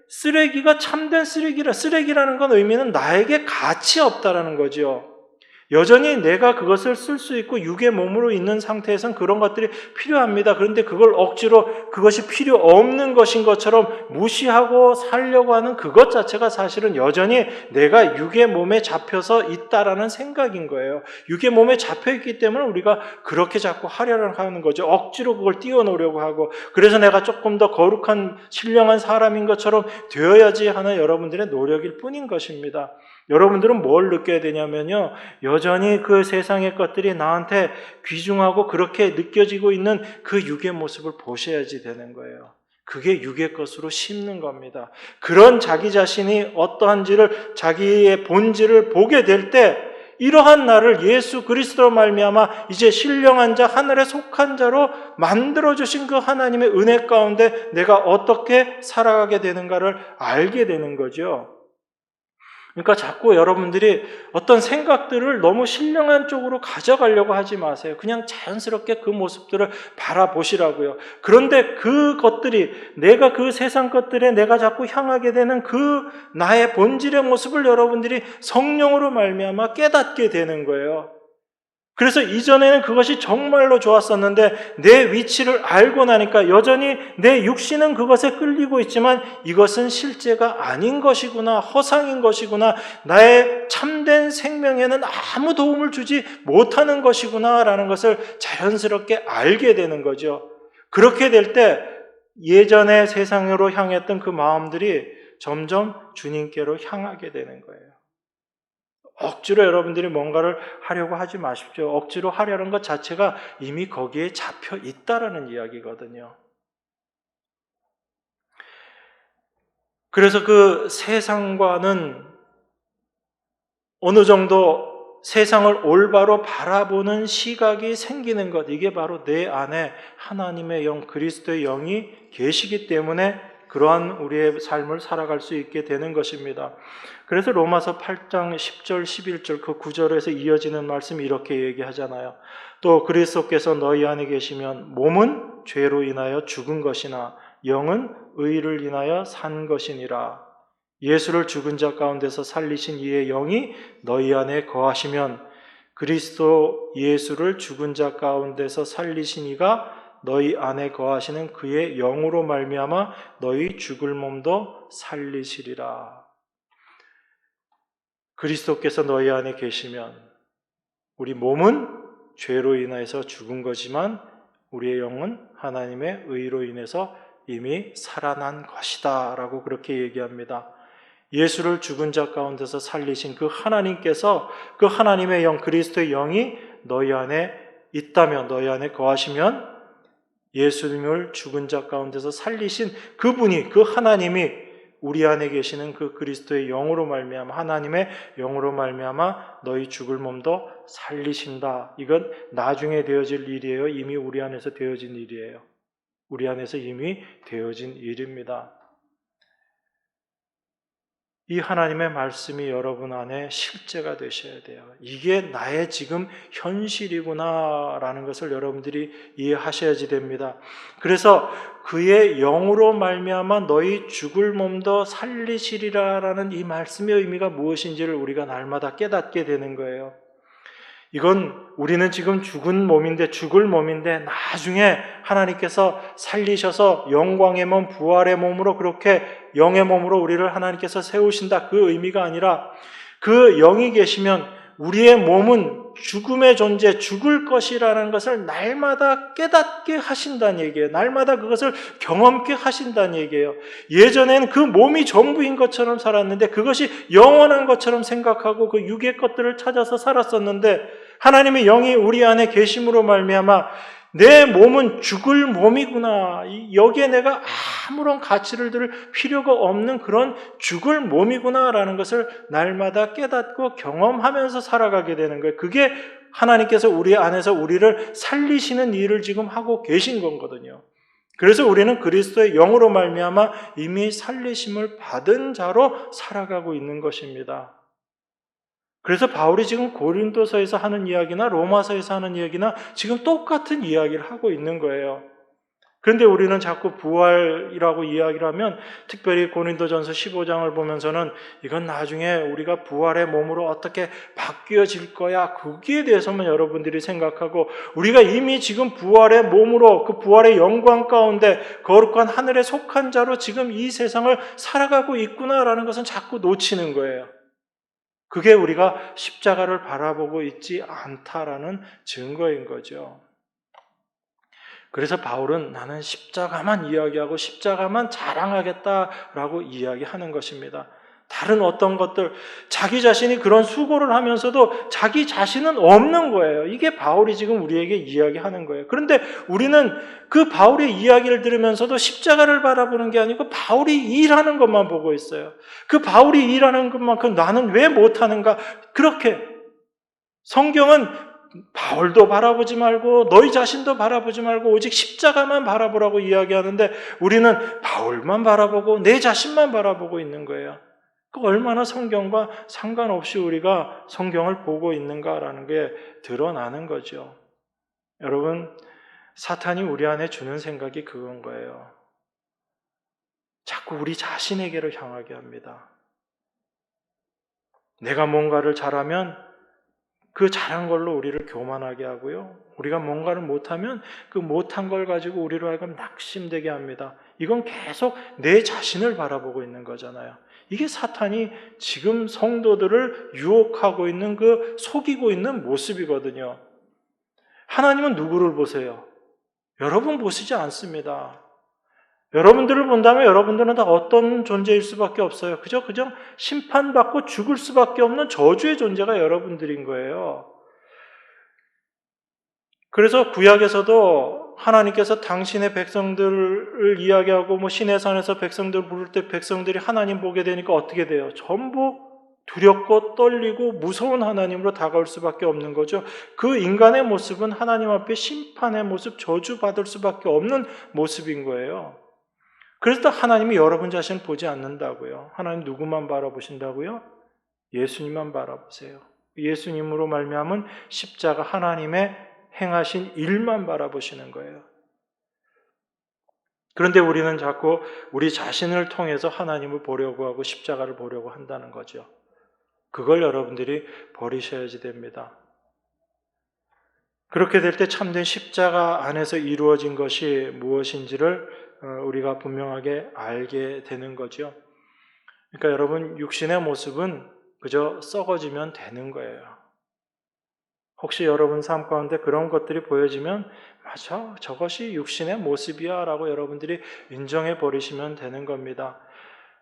쓰레기가 참된 쓰레기라는 건 의미는 나에게 가치 없다라는 거죠. 여전히 내가 그것을 쓸 수 있고 육의 몸으로 있는 상태에서는 그런 것들이 필요합니다. 그런데 그걸 억지로 그것이 필요 없는 것인 것처럼 무시하고 살려고 하는 그것 자체가 사실은 여전히 내가 육의 몸에 잡혀서 있다라는 생각인 거예요. 육의 몸에 잡혀있기 때문에 우리가 그렇게 자꾸 하려고 하는 거죠. 억지로 그걸 띄워놓으려고 하고 그래서 내가 조금 더 거룩한 신령한 사람인 것처럼 되어야지 하는 여러분들의 노력일 뿐인 것입니다. 여러분들은 뭘 느껴야 되냐면요. 여전히 그 세상의 것들이 나한테 귀중하고 그렇게 느껴지고 있는 그 육의 모습을 보셔야지 되는 거예요. 그게 육의 것으로 심는 겁니다. 그런 자기 자신이 어떠한지를 자기의 본질을 보게 될 때 이러한 나를 예수 그리스도로 말미암아 이제 신령한 자, 하늘에 속한 자로 만들어주신 그 하나님의 은혜 가운데 내가 어떻게 살아가게 되는가를 알게 되는 거죠. 그러니까 자꾸 여러분들이 어떤 생각들을 너무 신령한 쪽으로 가져가려고 하지 마세요. 그냥 자연스럽게 그 모습들을 바라보시라고요. 그런데 그것들이 내가 그 세상 것들에 내가 자꾸 향하게 되는 그 나의 본질의 모습을 여러분들이 성령으로 말미암아 깨닫게 되는 거예요. 그래서 이전에는 그것이 정말로 좋았었는데 내 위치를 알고 나니까 여전히 내 육신은 그것에 끌리고 있지만 이것은 실제가 아닌 것이구나, 허상인 것이구나, 나의 참된 생명에는 아무 도움을 주지 못하는 것이구나 라는 것을 자연스럽게 알게 되는 거죠. 그렇게 될 때 예전에 세상으로 향했던 그 마음들이 점점 주님께로 향하게 되는 거예요. 억지로 여러분들이 뭔가를 하려고 하지 마십시오. 억지로 하려는 것 자체가 이미 거기에 잡혀 있다라는 이야기거든요. 그래서 그 세상과는 어느 정도 세상을 올바로 바라보는 시각이 생기는 것, 이게 바로 내 안에 하나님의 영, 그리스도의 영이 계시기 때문에 그러한 우리의 삶을 살아갈 수 있게 되는 것입니다. 그래서 로마서 8장 10절, 11절 그 구절에서 이어지는 말씀이 이렇게 얘기하잖아요. 또 그리스도께서 너희 안에 계시면 몸은 죄로 인하여 죽은 것이나 영은 의를 인하여 산 것이니라. 예수를 죽은 자 가운데서 살리신 이의 영이 너희 안에 거하시면 그리스도 예수를 죽은 자 가운데서 살리신 이가 너희 안에 거하시는 그의 영으로 말미암아 너희 죽을 몸도 살리시리라. 그리스도께서 너희 안에 계시면 우리 몸은 죄로 인해서 죽은 거지만 우리의 영은 하나님의 의로 인해서 이미 살아난 것이다 라고 그렇게 얘기합니다. 예수를 죽은 자 가운데서 살리신 그 하나님께서 그 하나님의 영, 그리스도의 영이 너희 안에 있다면, 너희 안에 거하시면 예수님을 죽은 자 가운데서 살리신 그분이, 그 하나님이 우리 안에 계시는 그 그리스도의 영으로 말미암아, 하나님의 영으로 말미암아 너희 죽을 몸도 살리신다. 이건 나중에 되어질 일이에요. 이미 우리 안에서 되어진 일이에요. 우리 안에서 이미 되어진 일입니다. 이 하나님의 말씀이 여러분 안에 실제가 되셔야 돼요. 이게 나의 지금 현실이구나라는 것을 여러분들이 이해하셔야지 됩니다. 그래서 그의 영으로 말미암아 너희 죽을 몸도 살리시리라라는 이 말씀의 의미가 무엇인지를 우리가 날마다 깨닫게 되는 거예요. 이건 우리는 지금 죽은 몸인데, 죽을 몸인데 나중에 하나님께서 살리셔서 영광의 몸, 부활의 몸으로 그렇게 영의 몸으로 우리를 하나님께서 세우신다, 그 의미가 아니라 그 영이 계시면 우리의 몸은 죽음의 존재, 죽을 것이라는 것을 날마다 깨닫게 하신다는 얘기예요. 날마다 그것을 경험케 하신다는 얘기예요. 예전에는 그 몸이 전부인 것처럼 살았는데 그것이 영원한 것처럼 생각하고 그 육의 것들을 찾아서 살았었는데 하나님의 영이 우리 안에 계심으로 말미암아 내 몸은 죽을 몸이구나. 여기에 내가 아무런 가치를 들 필요가 없는 그런 죽을 몸이구나라는 것을 날마다 깨닫고 경험하면서 살아가게 되는 거예요. 그게 하나님께서 우리 안에서 우리를 살리시는 일을 지금 하고 계신 거거든요. 그래서 우리는 그리스도의 영으로 말미암아 이미 살리심을 받은 자로 살아가고 있는 것입니다. 그래서 바울이 지금 고린도서에서 하는 이야기나 로마서에서 하는 이야기나 지금 똑같은 이야기를 하고 있는 거예요. 그런데 우리는 자꾸 부활이라고 이야기를 하면, 특별히 고린도전서 15장을 보면서는 이건 나중에 우리가 부활의 몸으로 어떻게 바뀌어질 거야, 거기에 대해서만 여러분들이 생각하고, 우리가 이미 지금 부활의 몸으로 그 부활의 영광 가운데 거룩한 하늘에 속한 자로 지금 이 세상을 살아가고 있구나라는 것은 자꾸 놓치는 거예요. 그게 우리가 십자가를 바라보고 있지 않다라는 증거인 거죠. 그래서 바울은 나는 십자가만 이야기하고 십자가만 자랑하겠다라고 이야기하는 것입니다. 다른 어떤 것들, 자기 자신이 그런 수고를 하면서도 자기 자신은 없는 거예요. 이게 바울이 지금 우리에게 이야기하는 거예요. 그런데 우리는 그 바울의 이야기를 들으면서도 십자가를 바라보는 게 아니고 바울이 일하는 것만 보고 있어요. 그 바울이 일하는 것만큼 나는 왜 못하는가? 그렇게 성경은 바울도 바라보지 말고 너희 자신도 바라보지 말고 오직 십자가만 바라보라고 이야기하는데 우리는 바울만 바라보고 내 자신만 바라보고 있는 거예요. 얼마나 성경과 상관없이 우리가 성경을 보고 있는가라는 게 드러나는 거죠. 여러분, 사탄이 우리 안에 주는 생각이 그건 거예요. 자꾸 우리 자신에게로 향하게 합니다. 내가 뭔가를 잘하면 그 잘한 걸로 우리를 교만하게 하고요. 우리가 뭔가를 못하면 그 못한 걸 가지고 우리로 하여금 낙심되게 합니다. 이건 계속 내 자신을 바라보고 있는 거잖아요. 이게 사탄이 지금 성도들을 유혹하고 있는 그 속이고 있는 모습이거든요. 하나님은 누구를 보세요? 여러분 보시지 않습니다. 여러분들을 본다면 여러분들은 다 어떤 존재일 수밖에 없어요. 그저 심판받고 죽을 수밖에 없는 저주의 존재가 여러분들인 거예요. 그래서 구약에서도 하나님께서 당신의 백성들을 이야기하고 시내산에서 백성들을 부를 때 백성들이 하나님 보게 되니까 어떻게 돼요? 전부 두렵고 떨리고 무서운 하나님으로 다가올 수밖에 없는 거죠. 그 인간의 모습은 하나님 앞에 심판의 모습, 저주받을 수밖에 없는 모습인 거예요. 그래서 하나님이 여러분 자신을 보지 않는다고요. 하나님 누구만 바라보신다고요? 예수님만 바라보세요. 예수님으로 말미암은 십자가 하나님의 행하신 일만 바라보시는 거예요. 그런데 우리는 자꾸 우리 자신을 통해서 하나님을 보려고 하고 십자가를 보려고 한다는 거죠. 그걸 여러분들이 버리셔야지 됩니다. 그렇게 될 때 참된 십자가 안에서 이루어진 것이 무엇인지를 우리가 분명하게 알게 되는 거죠. 그러니까 여러분, 육신의 모습은 그저 썩어지면 되는 거예요. 혹시 여러분 삶 가운데 그런 것들이 보여지면 맞아, 저것이 육신의 모습이야 라고 여러분들이 인정해 버리시면 되는 겁니다.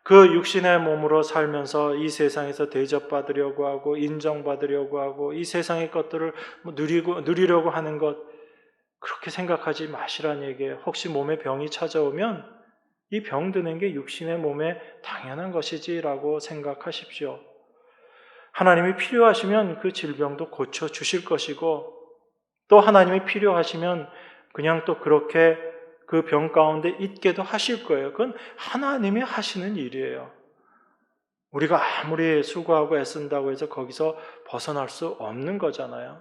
그 육신의 몸으로 살면서 이 세상에서 대접받으려고 하고 인정받으려고 하고 이 세상의 것들을 누리려고 하는 것, 그렇게 생각하지 마시라는 얘기예요. 혹시 몸에 병이 찾아오면 이 병 드는 게 육신의 몸에 당연한 것이지라고 생각하십시오. 하나님이 필요하시면 그 질병도 고쳐주실 것이고, 또 하나님이 필요하시면 그냥 또 그렇게 그 병 가운데 있게도 하실 거예요. 그건 하나님이 하시는 일이에요. 우리가 아무리 수고하고 애쓴다고 해서 거기서 벗어날 수 없는 거잖아요.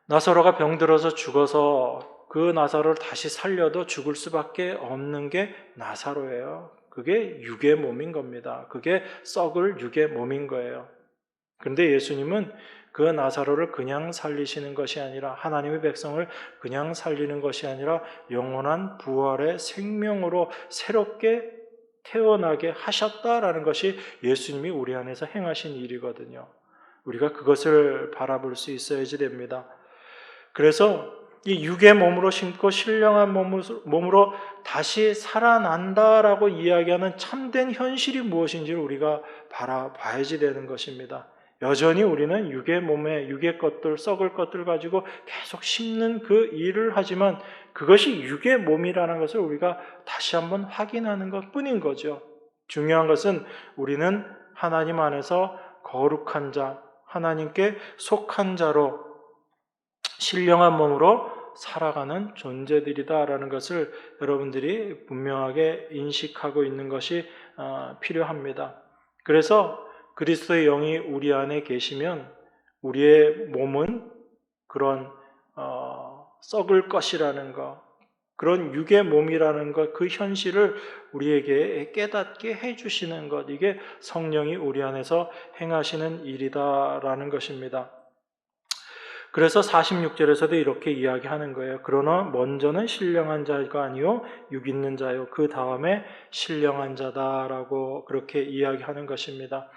나사로가 병들어서 죽어서 그 나사로를 다시 살려도 죽을 수밖에 없는 게 나사로예요. 그게 육의 몸인 겁니다. 그게 썩을 육의 몸인 거예요. 그런데 예수님은 그 나사로를 그냥 살리시는 것이 아니라, 하나님의 백성을 그냥 살리는 것이 아니라 영원한 부활의 생명으로 새롭게 태어나게 하셨다라는 것이 예수님이 우리 안에서 행하신 일이거든요. 우리가 그것을 바라볼 수 있어야지 됩니다. 그래서 이 육의 몸으로 심고 신령한 몸으로 다시 살아난다라고 이야기하는 참된 현실이 무엇인지를 우리가 바라봐야지 되는 것입니다. 여전히 우리는 육의 몸에 육의 것들, 썩을 것들 가지고 계속 심는 그 일을 하지만 그것이 육의 몸이라는 것을 우리가 다시 한번 확인하는 것뿐인 거죠. 중요한 것은 우리는 하나님 안에서 거룩한 자, 하나님께 속한 자로 신령한 몸으로 살아가는 존재들이다라는 것을 여러분들이 분명하게 인식하고 있는 것이 필요합니다. 그래서 그리스도의 영이 우리 안에 계시면 우리의 몸은 그런 썩을 것이라는 것, 그런 육의 몸이라는 것, 그 현실을 우리에게 깨닫게 해주시는 것, 이게 성령이 우리 안에서 행하시는 일이다라는 것입니다. 그래서 46절에서도 이렇게 이야기하는 거예요. 그러나 먼저는 신령한 자가 아니요 육 있는 자요, 그 다음에 신령한 자다라고 그렇게 이야기하는 것입니다.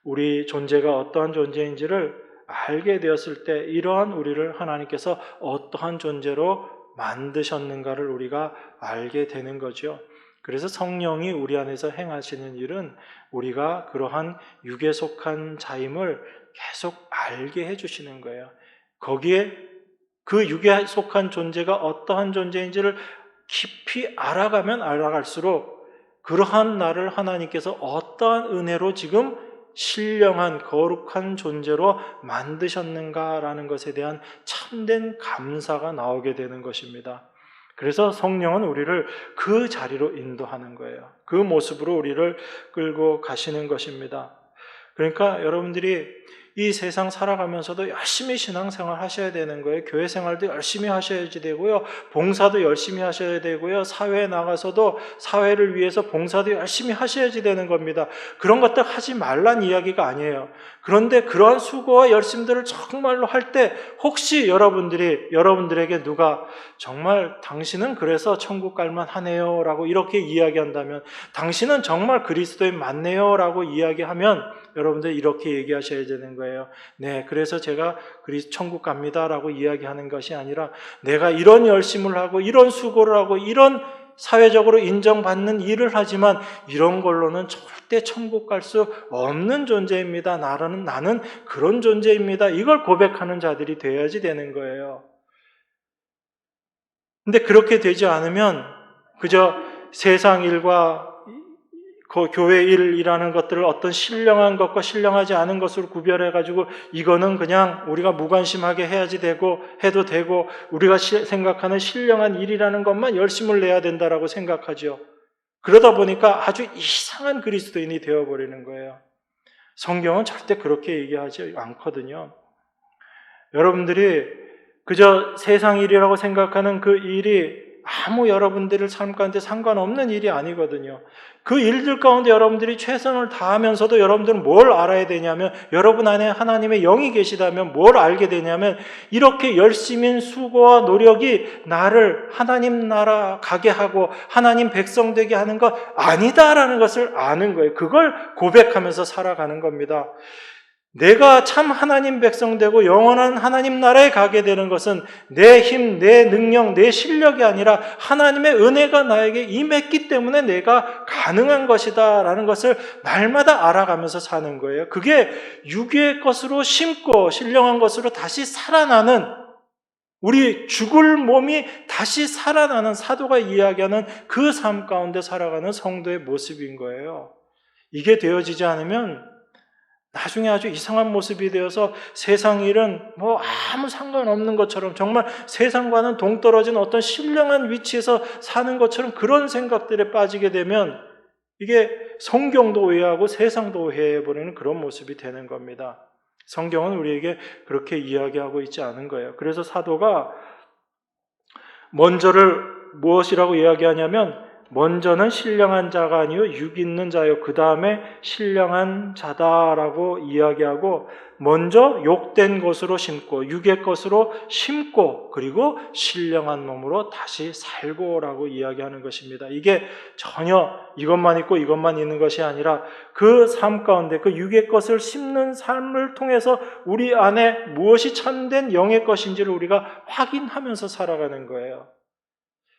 우리 존재가 어떠한 존재인지를 알게 되었을 때 이러한 우리를 하나님께서 어떠한 존재로 만드셨는가를 우리가 알게 되는 거죠. 그래서 성령이 우리 안에서 행하시는 일은 우리가 그러한 육에 속한 자임을 계속 알게 해주시는 거예요. 거기에 그 육에 속한 존재가 어떠한 존재인지를 깊이 알아가면 알아갈수록 그러한 나를 하나님께서 어떠한 은혜로 지금 신령한 거룩한 존재로 만드셨는가라는 것에 대한 참된 감사가 나오게 되는 것입니다. 그래서 성령은 우리를 그 자리로 인도하는 거예요. 그 모습으로 우리를 끌고 가시는 것입니다. 그러니까 여러분들이 이 세상 살아가면서도 열심히 신앙생활 하셔야 되는 거예요. 교회 생활도 열심히 하셔야지 되고요. 봉사도 열심히 하셔야 되고요. 사회에 나가서도 사회를 위해서 봉사도 열심히 하셔야지 되는 겁니다. 그런 것들 하지 말란 이야기가 아니에요. 그런데 그러한 수고와 열심들을 정말로 할 때 혹시 여러분들에게 누가 정말 당신은 그래서 천국 갈만 하네요 라고 이렇게 이야기한다면, 당신은 정말 그리스도인 맞네요 라고 이야기하면 여러분들 이렇게 얘기하셔야 되는 거예요. 네, 그래서 제가 천국 갑니다 라고 이야기하는 것이 아니라, 내가 이런 열심을 하고 이런 수고를 하고 이런 사회적으로 인정받는 일을 하지만 이런 걸로는 절대 천국 갈 수 없는 존재입니다. 나는 그런 존재입니다. 이걸 고백하는 자들이 되어야지 되는 거예요. 근데 그렇게 되지 않으면 그저 세상 일과 그 교회 일이라는 것들을 어떤 신령한 것과 신령하지 않은 것으로 구별해가지고 이거는 그냥 우리가 무관심하게 해야지 되고 해도 되고, 우리가 생각하는 신령한 일이라는 것만 열심을 내야 된다라고 생각하죠. 그러다 보니까 아주 이상한 그리스도인이 되어버리는 거예요. 성경은 절대 그렇게 얘기하지 않거든요. 여러분들이 그저 세상 일이라고 생각하는 그 일이 아무 여러분들의 삶 가운데 상관없는 일이 아니거든요. 그 일들 가운데 여러분들이 최선을 다하면서도 여러분들은 뭘 알아야 되냐면, 여러분 안에 하나님의 영이 계시다면 뭘 알게 되냐면, 이렇게 열심인 수고와 노력이 나를 하나님 나라 가게 하고 하나님 백성 되게 하는 것 아니다라는 것을 아는 거예요. 그걸 고백하면서 살아가는 겁니다. 내가 참 하나님 백성 되고 영원한 하나님 나라에 가게 되는 것은 내 힘, 내 능력, 내 실력이 아니라 하나님의 은혜가 나에게 임했기 때문에 내가 가능한 것이다 라는 것을 날마다 알아가면서 사는 거예요. 그게 육의 것으로 심고 신령한 것으로 다시 살아나는, 우리 죽을 몸이 다시 살아나는 사도가 이야기하는 그 삶 가운데 살아가는 성도의 모습인 거예요. 이게 되어지지 않으면 나중에 아주 이상한 모습이 되어서 세상 일은 뭐 아무 상관없는 것처럼, 정말 세상과는 동떨어진 어떤 신령한 위치에서 사는 것처럼 그런 생각들에 빠지게 되면 이게 성경도 오해하고 세상도 오해해버리는 그런 모습이 되는 겁니다. 성경은 우리에게 그렇게 이야기하고 있지 않은 거예요. 그래서 사도가 먼저를 무엇이라고 이야기하냐면, 먼저는 신령한 자가 아니요 육 있는 자요, 그 다음에 신령한 자다라고 이야기하고, 먼저 욕된 것으로 심고 육의 것으로 심고 그리고 신령한 몸으로 다시 살고라고 이야기하는 것입니다. 이게 전혀 이것만 있고 이것만 있는 것이 아니라 그 삶 가운데 그 육의 것을 심는 삶을 통해서 우리 안에 무엇이 참된 영의 것인지를 우리가 확인하면서 살아가는 거예요.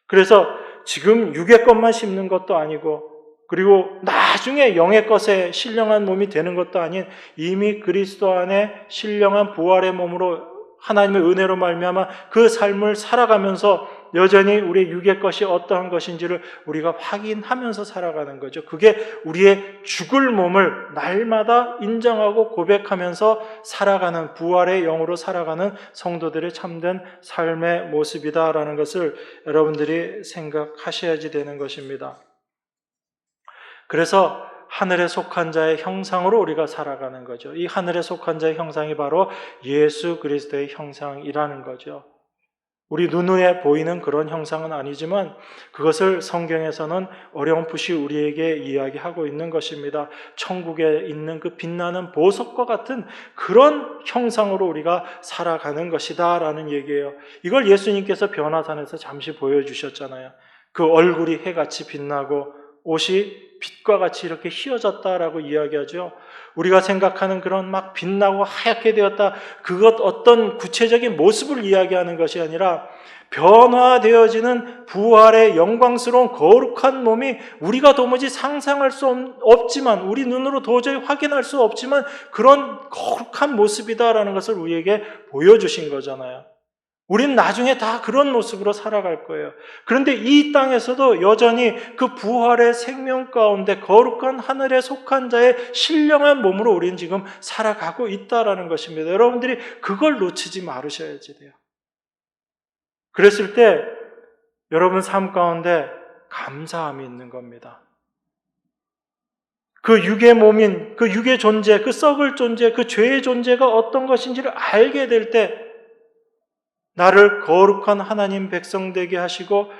그래서 지금 육의 것만 심는 것도 아니고, 그리고 나중에 영의 것에 신령한 몸이 되는 것도 아닌, 이미 그리스도 안에 신령한 부활의 몸으로 하나님의 은혜로 말미암아 그 삶을 살아가면서 여전히 우리의 육의 것이 어떠한 것인지를 우리가 확인하면서 살아가는 거죠. 그게 우리의 죽을 몸을 날마다 인정하고 고백하면서 살아가는, 부활의 영으로 살아가는 성도들의 참된 삶의 모습이다라는 것을 여러분들이 생각하셔야지 되는 것입니다. 그래서 하늘에 속한 자의 형상으로 우리가 살아가는 거죠. 이 하늘에 속한 자의 형상이 바로 예수 그리스도의 형상이라는 거죠. 우리 눈에 보이는 그런 형상은 아니지만 그것을 성경에서는 어렴풋이 우리에게 이야기하고 있는 것입니다. 천국에 있는 그 빛나는 보석과 같은 그런 형상으로 우리가 살아가는 것이다 라는 얘기예요. 이걸 예수님께서 변화산에서 잠시 보여주셨잖아요. 그 얼굴이 해같이 빛나고 옷이 빛과 같이 이렇게 휘어졌다라고 이야기하죠. 우리가 생각하는 그런 막 빛나고 하얗게 되었다, 그것 어떤 구체적인 모습을 이야기하는 것이 아니라 변화되어지는 부활의 영광스러운 거룩한 몸이 우리가 도무지 상상할 수 없지만, 우리 눈으로 도저히 확인할 수 없지만 그런 거룩한 모습이다라는 것을 우리에게 보여주신 거잖아요. 우린 나중에 다 그런 모습으로 살아갈 거예요. 그런데 이 땅에서도 여전히 그 부활의 생명 가운데 거룩한 하늘에 속한 자의 신령한 몸으로 우리는 지금 살아가고 있다라는 것입니다. 여러분들이 그걸 놓치지 말으셔야지 돼요. 그랬을 때 여러분 삶 가운데 감사함이 있는 겁니다. 그 육의 몸인, 그 육의 존재, 그 썩을 존재, 그 죄의 존재가 어떤 것인지를 알게 될 때 나를 거룩한 하나님 백성 되게 하시고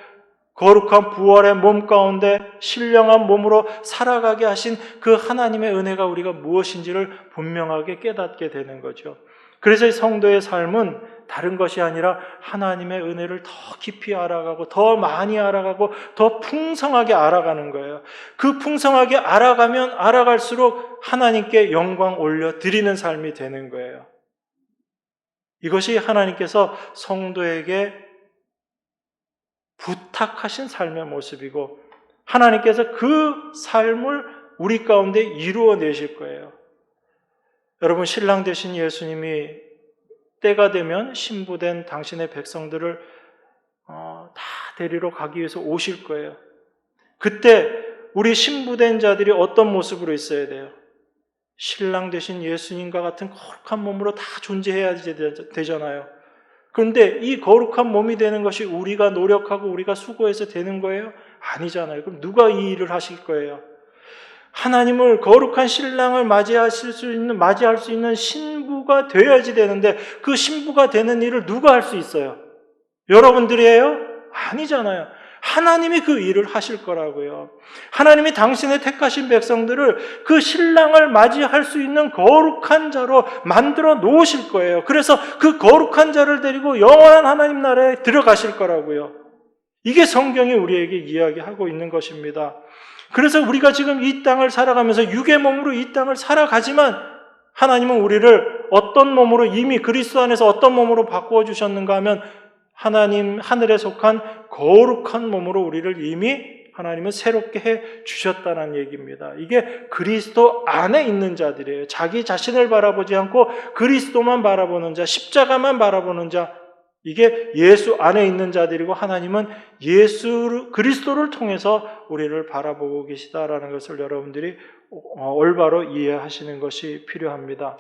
거룩한 부활의 몸 가운데 신령한 몸으로 살아가게 하신 그 하나님의 은혜가 우리가 무엇인지를 분명하게 깨닫게 되는 거죠. 그래서 이 성도의 삶은 다른 것이 아니라 하나님의 은혜를 더 깊이 알아가고 더 많이 알아가고 더 풍성하게 알아가는 거예요. 그 풍성하게 알아가면 알아갈수록 하나님께 영광 올려드리는 삶이 되는 거예요. 이것이 하나님께서 성도에게 부탁하신 삶의 모습이고 하나님께서 그 삶을 우리 가운데 이루어내실 거예요. 여러분, 신랑 되신 예수님이 때가 되면 신부된 당신의 백성들을 다 데리러 가기 위해서 오실 거예요. 그때 우리 신부된 자들이 어떤 모습으로 있어야 돼요? 신랑 되신 예수님과 같은 거룩한 몸으로 다 존재해야 되잖아요. 그런데 이 거룩한 몸이 되는 것이 우리가 노력하고 우리가 수고해서 되는 거예요? 아니잖아요. 그럼 누가 이 일을 하실 거예요? 하나님을 거룩한 신랑을 맞이할 수 있는 신부가 되어야지 되는데 그 신부가 되는 일을 누가 할 수 있어요? 여러분들이에요? 아니잖아요. 하나님이 그 일을 하실 거라고요. 하나님이 당신의 택하신 백성들을 그 신랑을 맞이할 수 있는 거룩한 자로 만들어 놓으실 거예요. 그래서 그 거룩한 자를 데리고 영원한 하나님 나라에 들어가실 거라고요. 이게 성경이 우리에게 이야기하고 있는 것입니다. 그래서 우리가 지금 이 땅을 살아가면서 육의 몸으로 이 땅을 살아가지만 하나님은 우리를 어떤 몸으로 이미 그리스도 안에서 어떤 몸으로 바꾸어 주셨는가 하면 하나님 하늘에 속한 거룩한 몸으로 우리를 이미 하나님은 새롭게 해 주셨다는 얘기입니다. 이게 그리스도 안에 있는 자들이에요. 자기 자신을 바라보지 않고 그리스도만 바라보는 자, 십자가만 바라보는 자, 이게 예수 안에 있는 자들이고 하나님은 그리스도를 통해서 우리를 바라보고 계시다라는 것을 여러분들이 올바로 이해하시는 것이 필요합니다.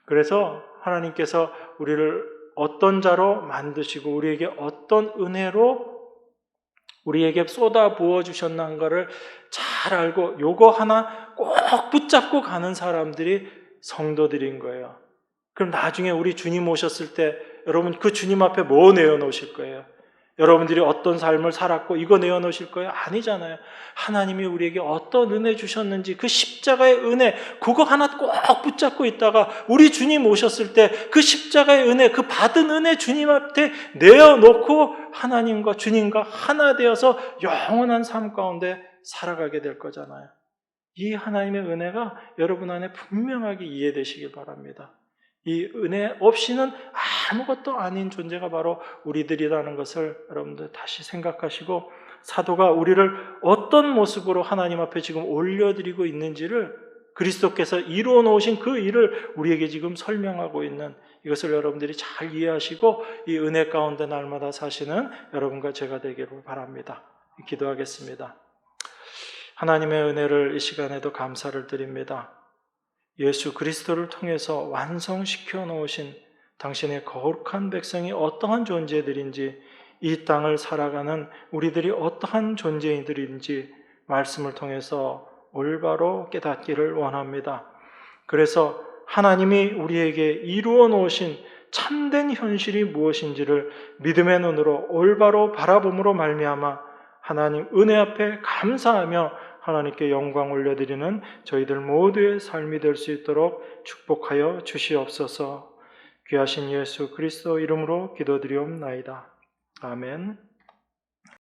그래서 하나님께서 우리를 어떤 자로 만드시고 우리에게 어떤 은혜로 우리에게 쏟아 부어 주셨는가를 잘 알고 요거 하나 꼭 붙잡고 가는 사람들이 성도들인 거예요. 그럼 나중에 우리 주님 오셨을 때 여러분 그 주님 앞에 뭐 내어놓으실 거예요? 여러분들이 어떤 삶을 살았고 이거 내어놓으실 거예요? 아니잖아요. 하나님이 우리에게 어떤 은혜 주셨는지 그 십자가의 은혜 그거 하나 꼭 붙잡고 있다가 우리 주님 오셨을 때 그 십자가의 은혜 그 받은 은혜 주님 앞에 내어놓고 하나님과 주님과 하나 되어서 영원한 삶 가운데 살아가게 될 거잖아요. 이 하나님의 은혜가 여러분 안에 분명하게 이해되시길 바랍니다. 이 은혜 없이는 아무것도 아닌 존재가 바로 우리들이라는 것을 여러분들 다시 생각하시고 사도가 우리를 어떤 모습으로 하나님 앞에 지금 올려드리고 있는지를 그리스도께서 이루어 놓으신 그 일을 우리에게 지금 설명하고 있는 이것을 여러분들이 잘 이해하시고 이 은혜 가운데 날마다 사시는 여러분과 제가 되기를 바랍니다. 기도하겠습니다. 하나님의 은혜를 이 시간에도 감사를 드립니다. 예수 그리스도를 통해서 완성시켜 놓으신 당신의 거룩한 백성이 어떠한 존재들인지 이 땅을 살아가는 우리들이 어떠한 존재들인지 말씀을 통해서 올바로 깨닫기를 원합니다. 그래서 하나님이 우리에게 이루어 놓으신 참된 현실이 무엇인지를 믿음의 눈으로 올바로 바라봄으로 말미암아 하나님 은혜 앞에 감사하며 하나님께 영광 올려드리는 저희들 모두의 삶이 될 수 있도록 축복하여 주시옵소서. 귀하신 예수 그리스도 이름으로 기도드리옵나이다. 아멘.